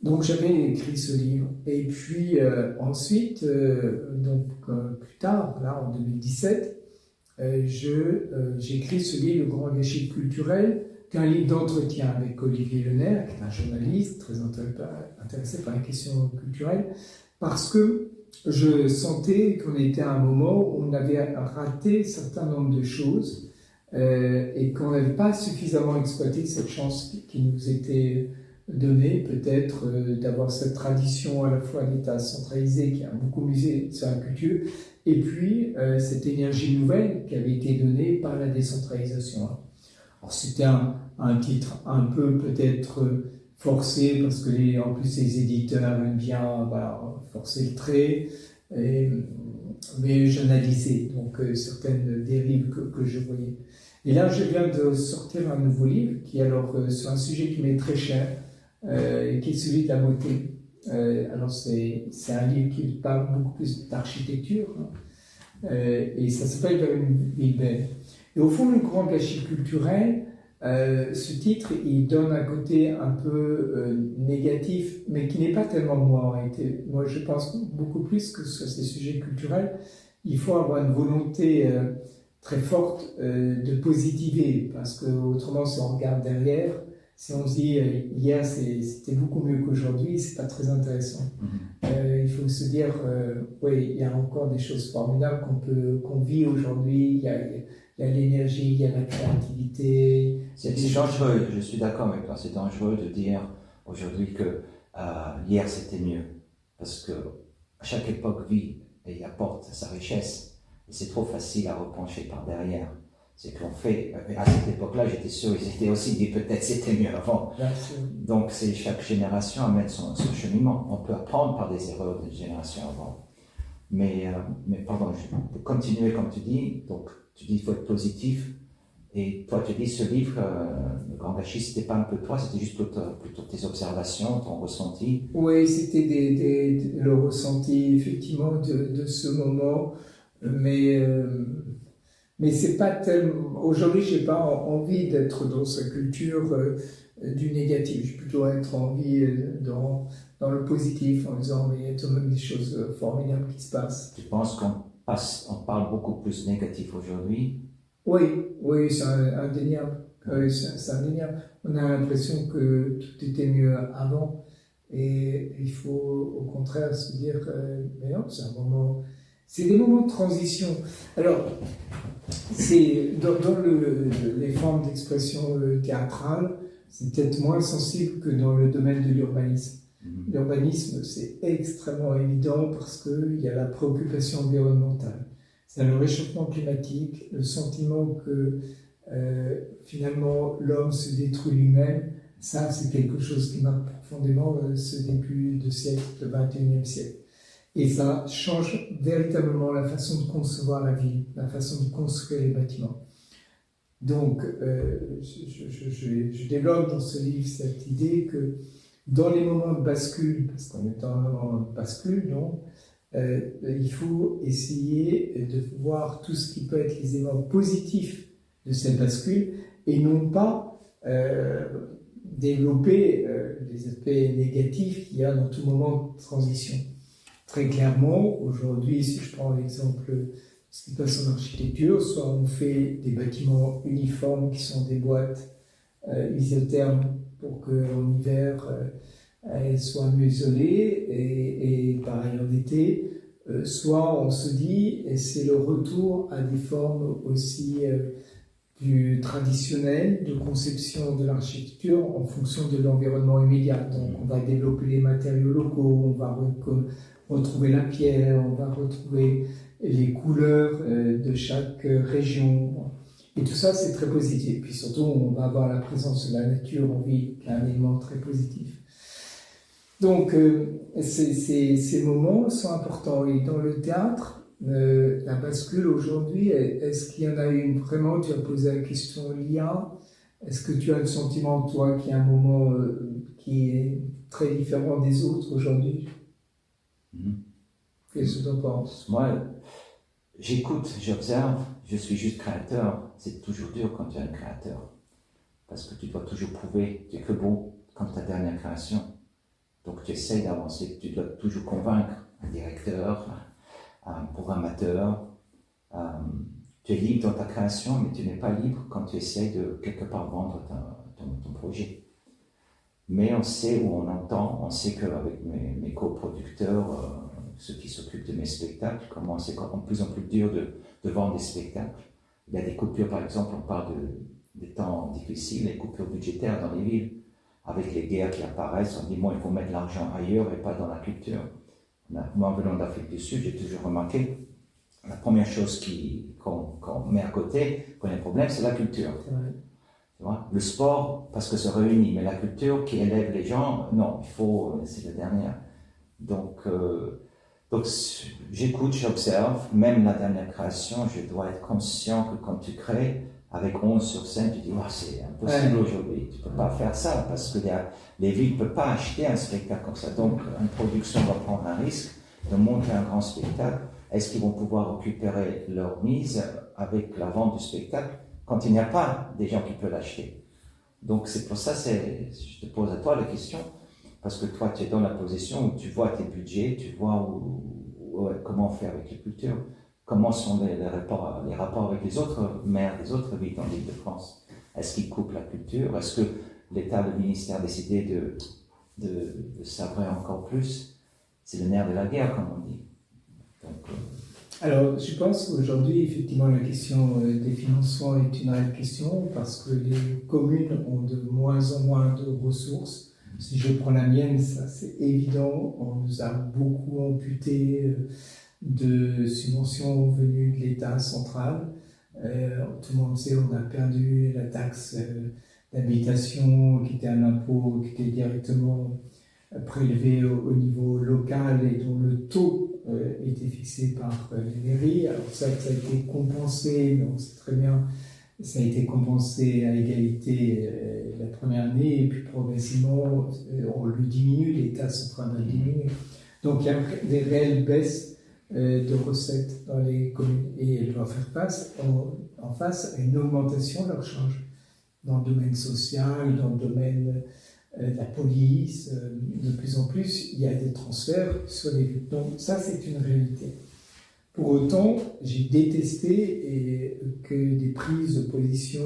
Donc j'avais écrit ce livre. Et puis ensuite, plus tard, là en 2017, j'écris ce livre, Le Grand Gâchis culturel, qui est un livre d'entretien avec Olivier Lenaire, qui est un journaliste très intéressé par les questions culturelles, parce que je sentais qu'on était à un moment où on avait raté un certain nombre de choses et qu'on n'avait pas suffisamment exploité cette chance qui nous était donnée, peut-être d'avoir cette tradition à la fois d'État centralisé qui a beaucoup misé sur la culture, et puis cette énergie nouvelle qui avait été donnée par la décentralisation. Alors c'était un titre un peu peut-être forcé, parce que en plus les éditeurs aiment bien forcer le trait, mais j'analysais donc certaines dérives que je voyais. Et là, je viens de sortir un nouveau livre qui est alors sur un sujet qui m'est très cher, qui est celui de la beauté. Alors c'est un livre qui parle beaucoup plus d'architecture, et ça s'appelle Vers une ville belle. Et au fond, Le Grand Gâchis culturel, ce titre, il donne un côté un peu négatif, mais qui n'est pas tellement moi en réalité. Moi, je pense beaucoup plus que sur ces sujets culturels, il faut avoir une volonté très forte de positiver, parce que autrement, si on regarde derrière, si on se dit hier c'était beaucoup mieux qu'aujourd'hui, c'est pas très intéressant. Il faut se dire oui, il y a encore des choses formidables qu'on vit aujourd'hui. Il y a l'énergie, il y a la créativité. C'est dangereux, je suis d'accord avec toi, c'est dangereux de dire aujourd'hui que hier c'était mieux, parce que chaque époque vit et apporte sa richesse, et c'est trop facile à repencher par derrière. C'est qu'on fait, à cette époque-là, j'étais sûr, ils étaient aussi dit peut-être c'était mieux avant. Donc c'est chaque génération amène son cheminement. On peut apprendre par des erreurs de génération avant. Mais pardon, pour continuer comme tu dis, donc tu dis qu'il faut être positif, et toi tu dis ce livre, Le Grand Gâchis, c'était pas un peu toi, c'était juste plutôt tes observations, ton ressenti. Oui, c'était le ressenti effectivement de ce moment, mais c'est pas tellement. Aujourd'hui, j'ai pas envie d'être dans sa culture du négatif. J'ai plutôt envie dans le positif, en disant mais il y a tout de même des choses formidables qui se passent. Tu penses qu'on parle beaucoup plus négatif aujourd'hui? Oui, c'est indéniable. C'est indéniable. On a l'impression que tout était mieux avant, et il faut au contraire se dire mais non, c'est des moments de transition. Alors, c'est dans les formes d'expression théâtrale, c'est peut-être moins sensible que dans le domaine de l'urbanisme. L'urbanisme, c'est extrêmement évident parce qu'il y a la préoccupation environnementale. C'est le réchauffement climatique, le sentiment que finalement l'homme se détruit lui-même. Ça, c'est quelque chose qui marque profondément ce début de siècle, le 21e siècle. Et ça change véritablement la façon de concevoir la ville, la façon de construire les bâtiments. Donc, je développe dans ce livre cette idée que dans les moments de bascule, parce qu'on est dans un moment de bascule, donc, il faut essayer de voir tout ce qui peut être les éléments positifs de cette bascule, et non pas développer les aspects négatifs qu'il y a dans tout moment de transition. très clairement, aujourd'hui, si je prends l'exemple de ce qui se passe en architecture, soit on fait des bâtiments uniformes qui sont des boîtes isothermes pour qu'en hiver, elles soient mieux isolées et pareil en été, soit on se dit, et c'est le retour à des formes aussi du traditionnel, de conception de l'architecture en fonction de l'environnement immédiat. Donc on va développer les matériaux locaux, on va retrouver la pierre, on va retrouver les couleurs de chaque région. Et tout ça, c'est très positif. Puis surtout, on va avoir la présence de la nature en ville, qui est un élément très positif. Donc, ces moments sont importants. Et dans le théâtre, la bascule aujourd'hui, est-ce qu'il y en a une vraiment? Tu as posé la question l'IA. Est-ce que tu as le sentiment, toi, qu'il y a un moment qui est très différent des autres aujourd'hui? Qu'est-ce que tu en penses? Moi, j'écoute, j'observe, je suis juste créateur. C'est toujours dur quand tu es un créateur. Parce que tu dois toujours prouver, tu es que bon quand ta dernière création. Donc tu essaies d'avancer, tu dois toujours convaincre un directeur, un programmateur. Tu es libre dans ta création, mais tu n'es pas libre quand tu essaies de quelque part vendre ton projet. Mais on sait où on entend, on sait qu'avec mes coproducteurs, ceux qui s'occupent de mes spectacles, comment c'est de plus en plus dur de vendre des spectacles. Il y a des coupures, par exemple, on parle des temps difficiles, les coupures budgétaires dans les villes. Avec les guerres qui apparaissent, on dit bon, il faut mettre l'argent ailleurs et pas dans la culture. Moi, venant d'Afrique du Sud, j'ai toujours remarqué, la première chose qu'on met à côté, quand il y a un problème, c'est la culture. Tu vois, le sport, parce que ça réunit, mais la culture qui élève les gens, non, c'est la dernière. Donc j'écoute, j'observe, même la dernière création, je dois être conscient que quand tu crées, avec 11 sur scène, tu dis, oh, c'est impossible aujourd'hui, tu ne peux pas faire ça, parce que les villes ne peuvent pas acheter un spectacle comme ça. Donc, une production va prendre un risque de monter un grand spectacle. Est-ce qu'ils vont pouvoir récupérer leur mise avec la vente du spectacle quand il n'y a pas des gens qui peuvent l'acheter? Donc, c'est pour ça, je te pose à toi la question, parce que toi, tu es dans la position où tu vois tes budgets, tu vois comment faire avec les cultures. Comment sont les rapports avec les autres maires des autres villes dans l'Île-de-France? Est-ce qu'ils coupent la culture? Est-ce que l'État, le ministère a décidé de sabrer encore plus? C'est le nerf de la guerre, comme on dit. Donc, Alors, je pense qu'aujourd'hui, effectivement, la question des financements est une réelle question parce que les communes ont de moins en moins de ressources. Si je prends la mienne, ça c'est évident. On nous a beaucoup amputé de subventions venues de l'État central. Tout le monde sait, on a perdu la taxe d'habitation qui était un impôt qui était directement prélevé au niveau local et dont le taux était fixé par les mairies. Alors ça a été compensé, mais on sait très bien, ça a été compensé à égalité la première année et puis progressivement on le diminue, l'État central va diminuer. Donc il y a des réelles baisses de recettes dans les communes et elles doivent faire face à une augmentation de leurs charges dans le domaine social, dans le domaine de la police. De plus en plus, il y a des transferts sur les villes. Donc ça, c'est une réalité. Pour autant, j'ai détesté que des prises de position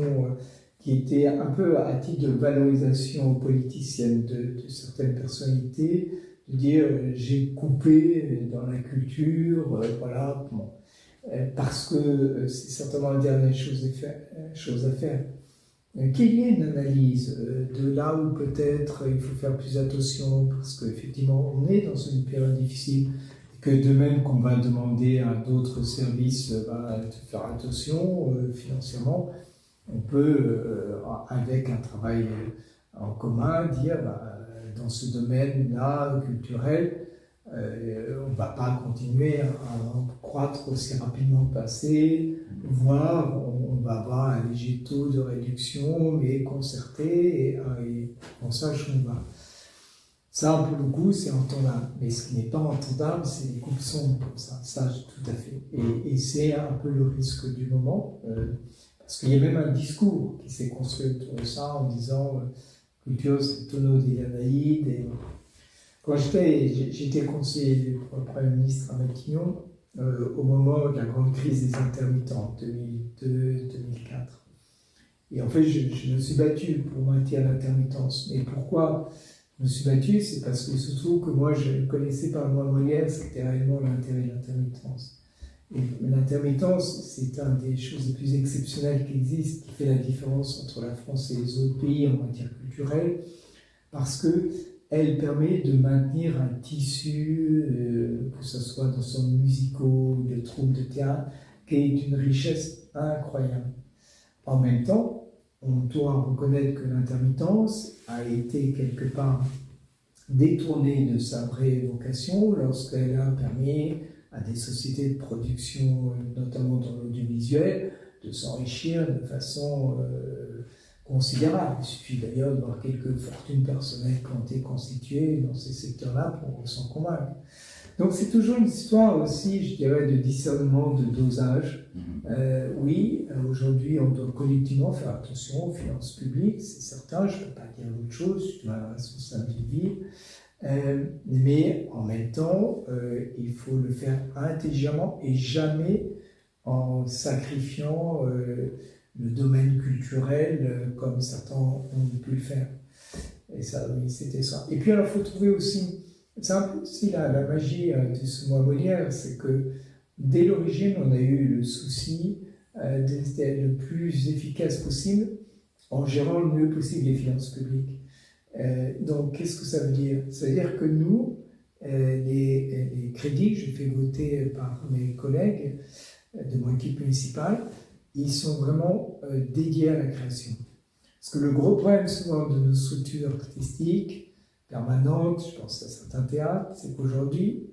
qui étaient un peu à titre de valorisation politicienne de certaines personnalités, de dire j'ai coupé dans la culture, voilà, bon, parce que c'est certainement la dernière chose à faire. Qu'il y ait une analyse de là où peut-être il faut faire plus attention, parce qu'effectivement on est dans une période difficile, et que de même qu'on va demander à d'autres services de faire attention financièrement, on peut, avec un travail en commun, dire dans ce domaine-là culturel, on ne va pas continuer à croître aussi rapidement que passé, voire on va avoir un léger taux de réduction, mais concerté, et on sache où on va. Ça, pour le coup, c'est entendable. Mais ce qui n'est pas entendable, c'est les coupes sombres comme ça, tout à fait. Et c'est un peu le risque du moment, parce qu'il y a même un discours qui s'est construit autour de ça en disant culture, c'est le tonneau des Danaïdes. Quand j'étais conseiller pour le Premier ministre à Matignon, au moment de la grande crise des intermittents, 2002-2004. Et en fait, je me suis battu pour maintenir l'intermittence. Mais pourquoi je me suis battu? C'est parce qu'il se trouve que moi, je connaissais par le mois Molière ce qu'était réellement l'intérêt de l'intermittence. Et l'intermittence, c'est une des choses les plus exceptionnelles qui existent, qui fait la différence entre la France et les autres pays en matière culturelle, parce qu'elle permet de maintenir un tissu, que ce soit d'ensembles musicaux, de troupes de théâtre, qui est d'une richesse incroyable. En même temps, on doit reconnaître que l'intermittence a été quelque part détournée de sa vraie vocation lorsqu'elle a permis à des sociétés de production, notamment dans l'audiovisuel, de s'enrichir de façon considérable. Il suffit d'ailleurs de voir quelques fortunes personnelles qui ont été constituées dans ces secteurs-là pour s'en convaincre. Donc c'est toujours une histoire aussi, je dirais, de discernement, de dosage. Oui, aujourd'hui, on doit collectivement faire attention aux finances publiques, c'est certain, je ne peux pas dire autre chose, je suis un responsable de ville. Mais en même temps, il faut le faire intelligemment et jamais en sacrifiant le domaine culturel comme certains ont pu le faire. Et ça, oui, c'était ça. Et puis, alors, il faut trouver aussi, c'est un peu aussi la magie de ce mois Molière, c'est que dès l'origine, on a eu le souci d'être le plus efficace possible en gérant le mieux possible les finances publiques. Donc, qu'est-ce que ça veut dire? Ça veut dire que nous, les crédits que je fais voter par mes collègues de mon équipe municipale, ils sont vraiment dédiés à la création. Parce que le gros problème souvent de nos structures artistiques permanentes, je pense à certains théâtres, c'est qu'aujourd'hui,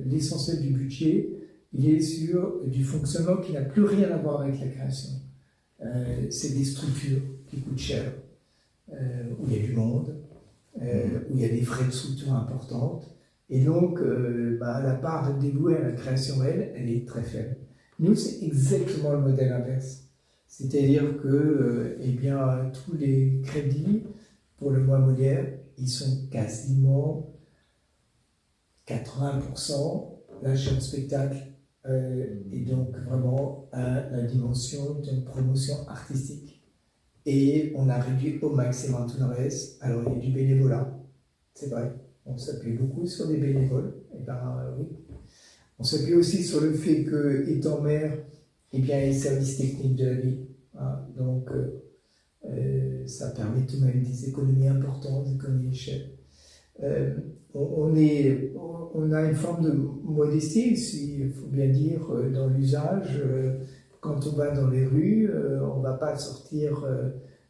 l'essentiel du budget, il est sur du fonctionnement qui n'a plus rien à voir avec la création. C'est des structures qui coûtent cher, où il y a du monde, où il y a des frais de structure importantes, et donc la part dévouée à la création, elle est très faible. Nous, c'est exactement le modèle inverse. C'est-à-dire que tous les crédits pour le mois Molière, ils sont quasiment 80% l'achat de spectacle, et donc vraiment à la dimension d'une promotion artistique. Et on a réduit au maximum tout le reste. Alors il y a du bénévolat, c'est vrai. On s'appuie beaucoup sur des bénévoles. Et oui. On s'appuie aussi sur le fait que, étant maire, il y a les services techniques de la ville. Hein, donc ça permet tout de même des économies importantes, des économies d'échelle. On a une forme de modestie aussi, il faut bien dire, dans l'usage. Quand on va dans les rues, on ne va pas sortir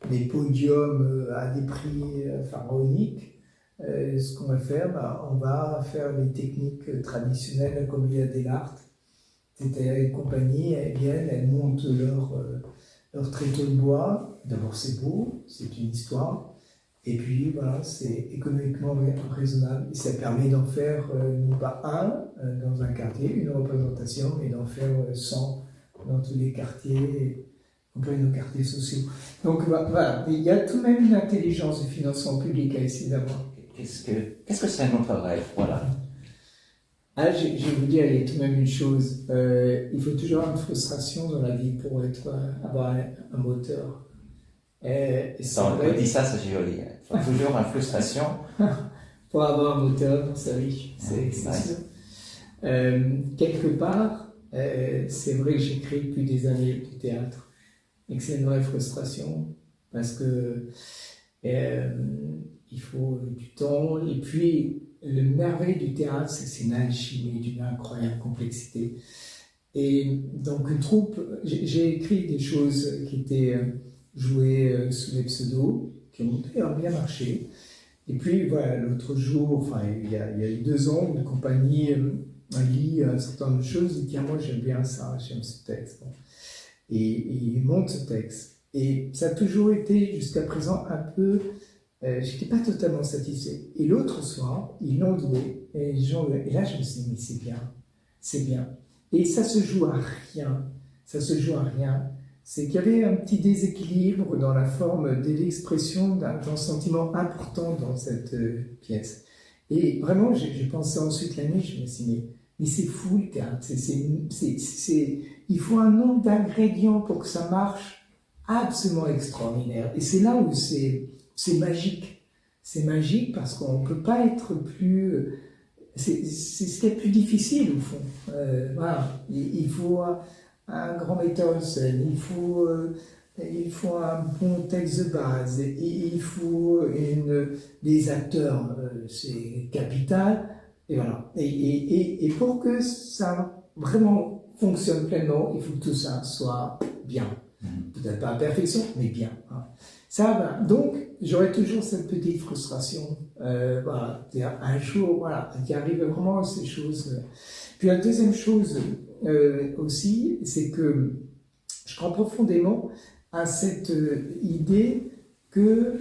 des podiums à des prix pharaoniques. Ce qu'on va faire, on va faire les techniques traditionnelles comme il y a des l'art. C'est-à-dire les compagnies, elles montent leur tréteau de bois. D'abord c'est beau, c'est une histoire. Et puis voilà, c'est économiquement raisonnable. Et ça permet d'en faire non pas dans un quartier, une représentation, mais d'en faire 100 dans tous les quartiers, y compris nos quartiers sociaux. Donc voilà, il y a tout de même une intelligence du financement public à essayer d'avoir. Qu'est-ce que c'est notre rêve? Voilà. Je vais vous dire, il y a tout de même une chose. Il faut toujours avoir une frustration dans la vie pour avoir un moteur. On dit ça, c'est joli. Il faut toujours une frustration. Pour avoir un moteur dans sa vie, c'est sûr. Quelque part, c'est vrai que j'ai créé depuis des années du théâtre et que c'est une vraie frustration parce que il faut du temps. Et puis, le merveille du théâtre, c'est que c'est une alchimie d'une incroyable complexité. Et donc, une troupe, j'ai écrit des choses qui étaient jouées sous les pseudos, qui ont d'ailleurs bien marché. Et puis, voilà, l'autre jour, il y a eu 2 ans, une compagnie lit un certain nombre de choses et dit, moi, j'aime bien ça, j'aime ce texte. Bon. Et il monte ce texte. Et ça a toujours été, jusqu'à présent, un peu... je n'étais pas totalement satisfait. Et l'autre soir, ils l'ont doué. Et là, je me suis dit, mais c'est bien. C'est bien. Et ça se joue à rien. Ça se joue à rien. C'est qu'il y avait un petit déséquilibre dans la forme de l'expression d'un sentiment important dans cette pièce. Et vraiment, j'ai pensé ensuite la nuit, je me suis dit, mais c'est fou le théâtre. Il faut un nombre d'ingrédients pour que ça marche absolument extraordinaire. Et c'est là où c'est magique. C'est magique parce qu'on ne peut pas être plus... C'est ce qui est le plus difficile au fond. Voilà. Il faut un grand metteur en scène, il faut un bon texte de base, il faut des acteurs, c'est capital. Et voilà. Et pour que ça vraiment fonctionne pleinement, il faut que tout ça soit bien. Peut-être pas à perfection, mais bien. Hein. Ça, donc, j'aurais toujours cette petite frustration. Voilà, un jour, voilà, qui arrive vraiment à ces choses. Puis la deuxième chose aussi, c'est que je crois profondément à cette idée que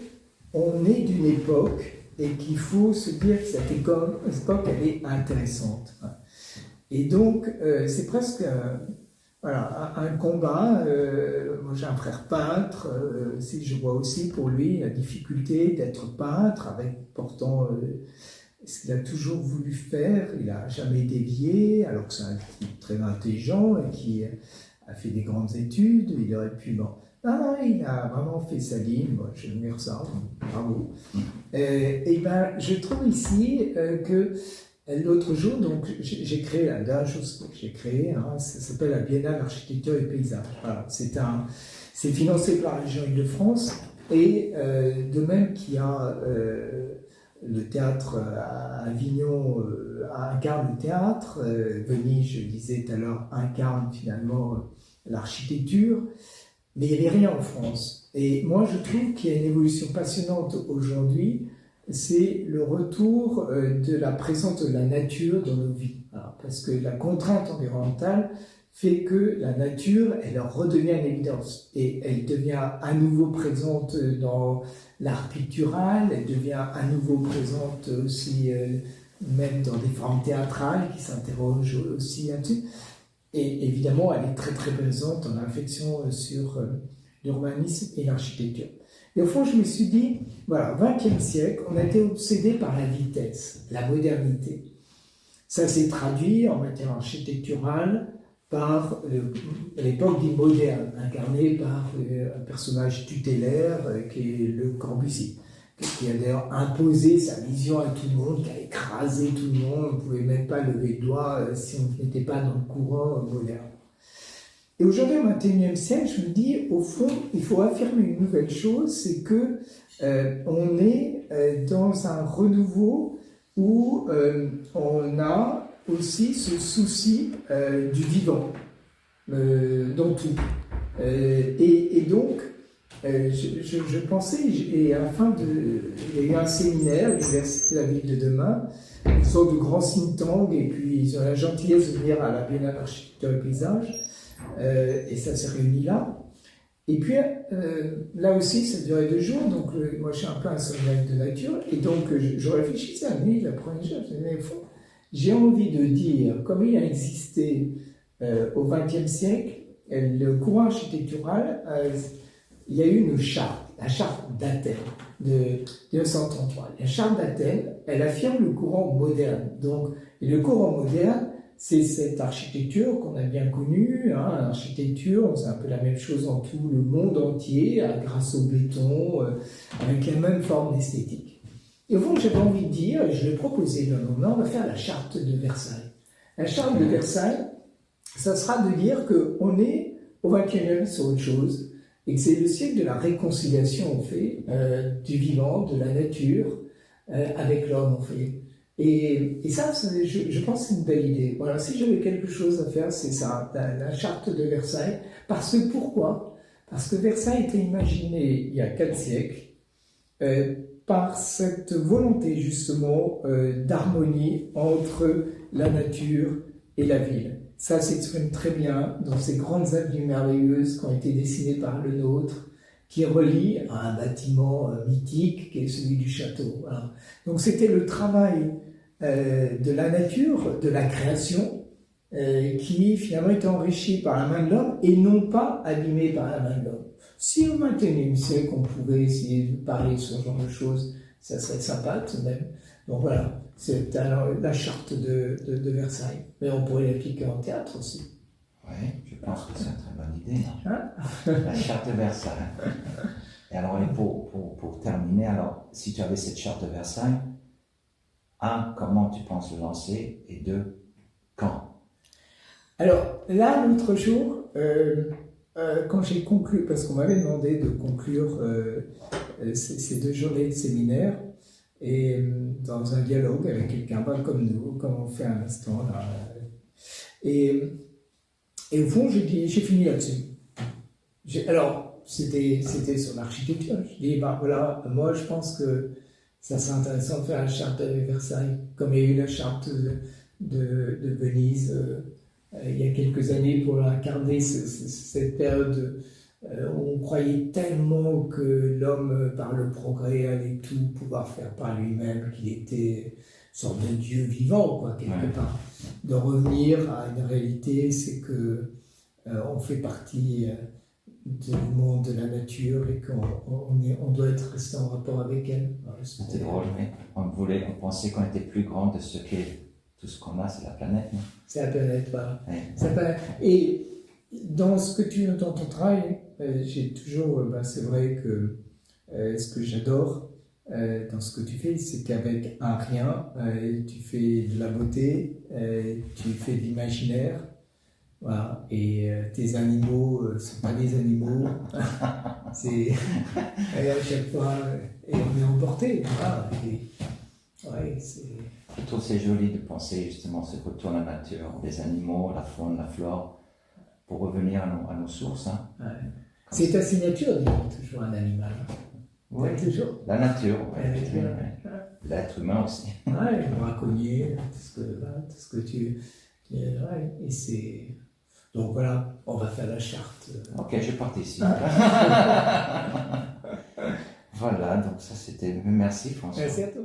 on est d'une époque et qu'il faut se dire que cette époque, elle est intéressante. Et donc, c'est presque voilà, un combat. Moi, j'ai un frère peintre. Je vois aussi pour lui la difficulté d'être peintre, avec pourtant ce qu'il a toujours voulu faire. Il n'a jamais dévié, alors que c'est un type très intelligent et qui a fait des grandes études. Il aurait pu... Bon, non, il a vraiment fait sa ligne. Moi, j'admire ça. Bravo. Et ben, je trouve ici que l'autre jour, donc, j'ai créé la dernière chose que j'ai créée, hein, ça s'appelle la Biennale Architecture et Paysage. Voilà, c'est financé par la région Île-de-France et de même qu'il y a le théâtre à Avignon incarne le théâtre, Venise, je disais tout à l'heure, incarne finalement l'architecture, mais il n'y avait rien en France. Et moi, je trouve qu'il y a une évolution passionnante aujourd'hui. C'est le retour de la présence de la nature dans nos vies. Alors, parce que la contrainte environnementale fait que la nature, elle redevient une évidence. Et elle devient à nouveau présente dans l'art pictural, elle devient à nouveau présente aussi, même dans des formes théâtrales qui s'interrogent aussi là-dessus. Et évidemment, elle est très très présente en réflexion sur l'urbanisme et l'architecture. Et au fond, je me suis dit, voilà, au XXe siècle, on a été obsédé par la vitesse, la modernité. Ça s'est traduit en matière architecturale par l'époque dite moderne, incarnée par un personnage tutélaire qui est Le Corbusier, qui a d'ailleurs imposé sa vision à tout le monde, qui a écrasé tout le monde, on ne pouvait même pas lever le doigt si on n'était pas dans le courant moderne. Et aujourd'hui, au XXIe siècle, je me dis, au fond, il faut affirmer une nouvelle chose, c'est que on est dans un renouveau où on a aussi ce souci du vivant dans tout. Et donc, je pensais, et à la fin il y a eu un séminaire à l'Université de la Ville de demain, une sorte de grand think tank, et puis ils ont la gentillesse de venir à la Biennale Architecture et Paysage. Et ça s'est réuni là. Et puis là aussi, ça durait 2 jours. Donc moi, je suis un peu un somnambule de nature. Et donc je réfléchissais à lui, la première chose, je me disais, au fond, j'ai envie de dire, comme il a existé au XXe siècle, le courant architectural, il y a eu une charte, la charte d'Athènes de 1933. La charte d'Athènes, elle affirme le courant moderne. Donc, et le courant moderne, c'est cette architecture qu'on a bien connue, hein, l'architecture, c'est un peu la même chose dans tout le monde entier, grâce au béton, avec la même forme d'esthétique. Et au fond, j'avais envie de dire, et je l'ai proposé le moment, on va faire la charte de Versailles. La charte de Versailles, ça sera de dire qu'on est au XXIe sur autre chose, et que c'est le siècle de la réconciliation, en fait, du vivant, de la nature, avec l'homme, en fait. Et ça, je pense que c'est une belle idée. Voilà, si j'avais quelque chose à faire, c'est ça, la charte de Versailles. Parce que pourquoi ? Parce que Versailles était imaginé il y a 4 siècles par cette volonté justement d'harmonie entre la nature et la ville. Ça s'exprime très bien dans ces grandes avenues merveilleuses qui ont été dessinées par le nôtre, qui relie à un bâtiment mythique qui est celui du château. Voilà. Donc c'était le travail de la nature, de la création, qui finalement était enrichi par la main de l'homme et non pas abîmé par la main de l'homme. Si au XXIe siècle on pouvait essayer de parler de ce genre de choses, ça serait sympa tout de même. Donc voilà. C'est la charte de Versailles. Mais on pourrait l'appliquer en théâtre aussi. Oui, je pense que c'est une très bonne idée. Hein? La charte de Versailles. Et alors, et pour terminer, alors, si tu avais cette charte de Versailles, un, comment tu penses le lancer? Et deux, quand? Alors, là, l'autre jour, quand j'ai conclu, parce qu'on m'avait demandé de conclure ces 2 journées de séminaire, et dans un dialogue avec quelqu'un, comme nous, comme on fait à l'instant, là. Et au fond, j'ai fini là-dessus. Alors, c'était sur l'architecture. Je dis, voilà, moi je pense que ça serait intéressant de faire la charte de Versailles, comme il y a eu la charte de Venise il y a quelques années pour incarner cette période où on croyait tellement que l'homme, par le progrès, allait tout pouvoir faire par lui-même, qu'il était une sorte de Dieu vivant, quoi, quelque part. De revenir à une réalité, c'est que on fait partie du monde de la nature et qu'on doit être resté en rapport avec elle. C'était drôle, mais on pensait qu'on était plus grand de ce qu'est tout ce qu'on a, c'est la planète. Non? C'est la planète, voilà. Ouais. Et dans ce que tu dans ton travail, j'ai toujours, c'est vrai que ce que j'adore dans ce que tu fais, c'est qu'avec un rien, tu fais de la beauté, tu fais de l'imaginaire. Voilà. Et tes animaux ne sont pas des animaux. Et à chaque fois, et on est emporté. Voilà. Ouais, Je trouve c'est joli de penser justement ce retour à la nature, les animaux, la faune, la flore, pour revenir à nos sources. Hein. Ouais. C'est ta signature, disons, toujours un animal. Oui, toujours. La nature, Ouais. l'être humain aussi. Ouais, le braconnier, tout ce que tu ouais, et c'est... Donc voilà, on va faire la charte. Ok, je participe. Voilà, donc ça c'était... Merci François. Merci à toi.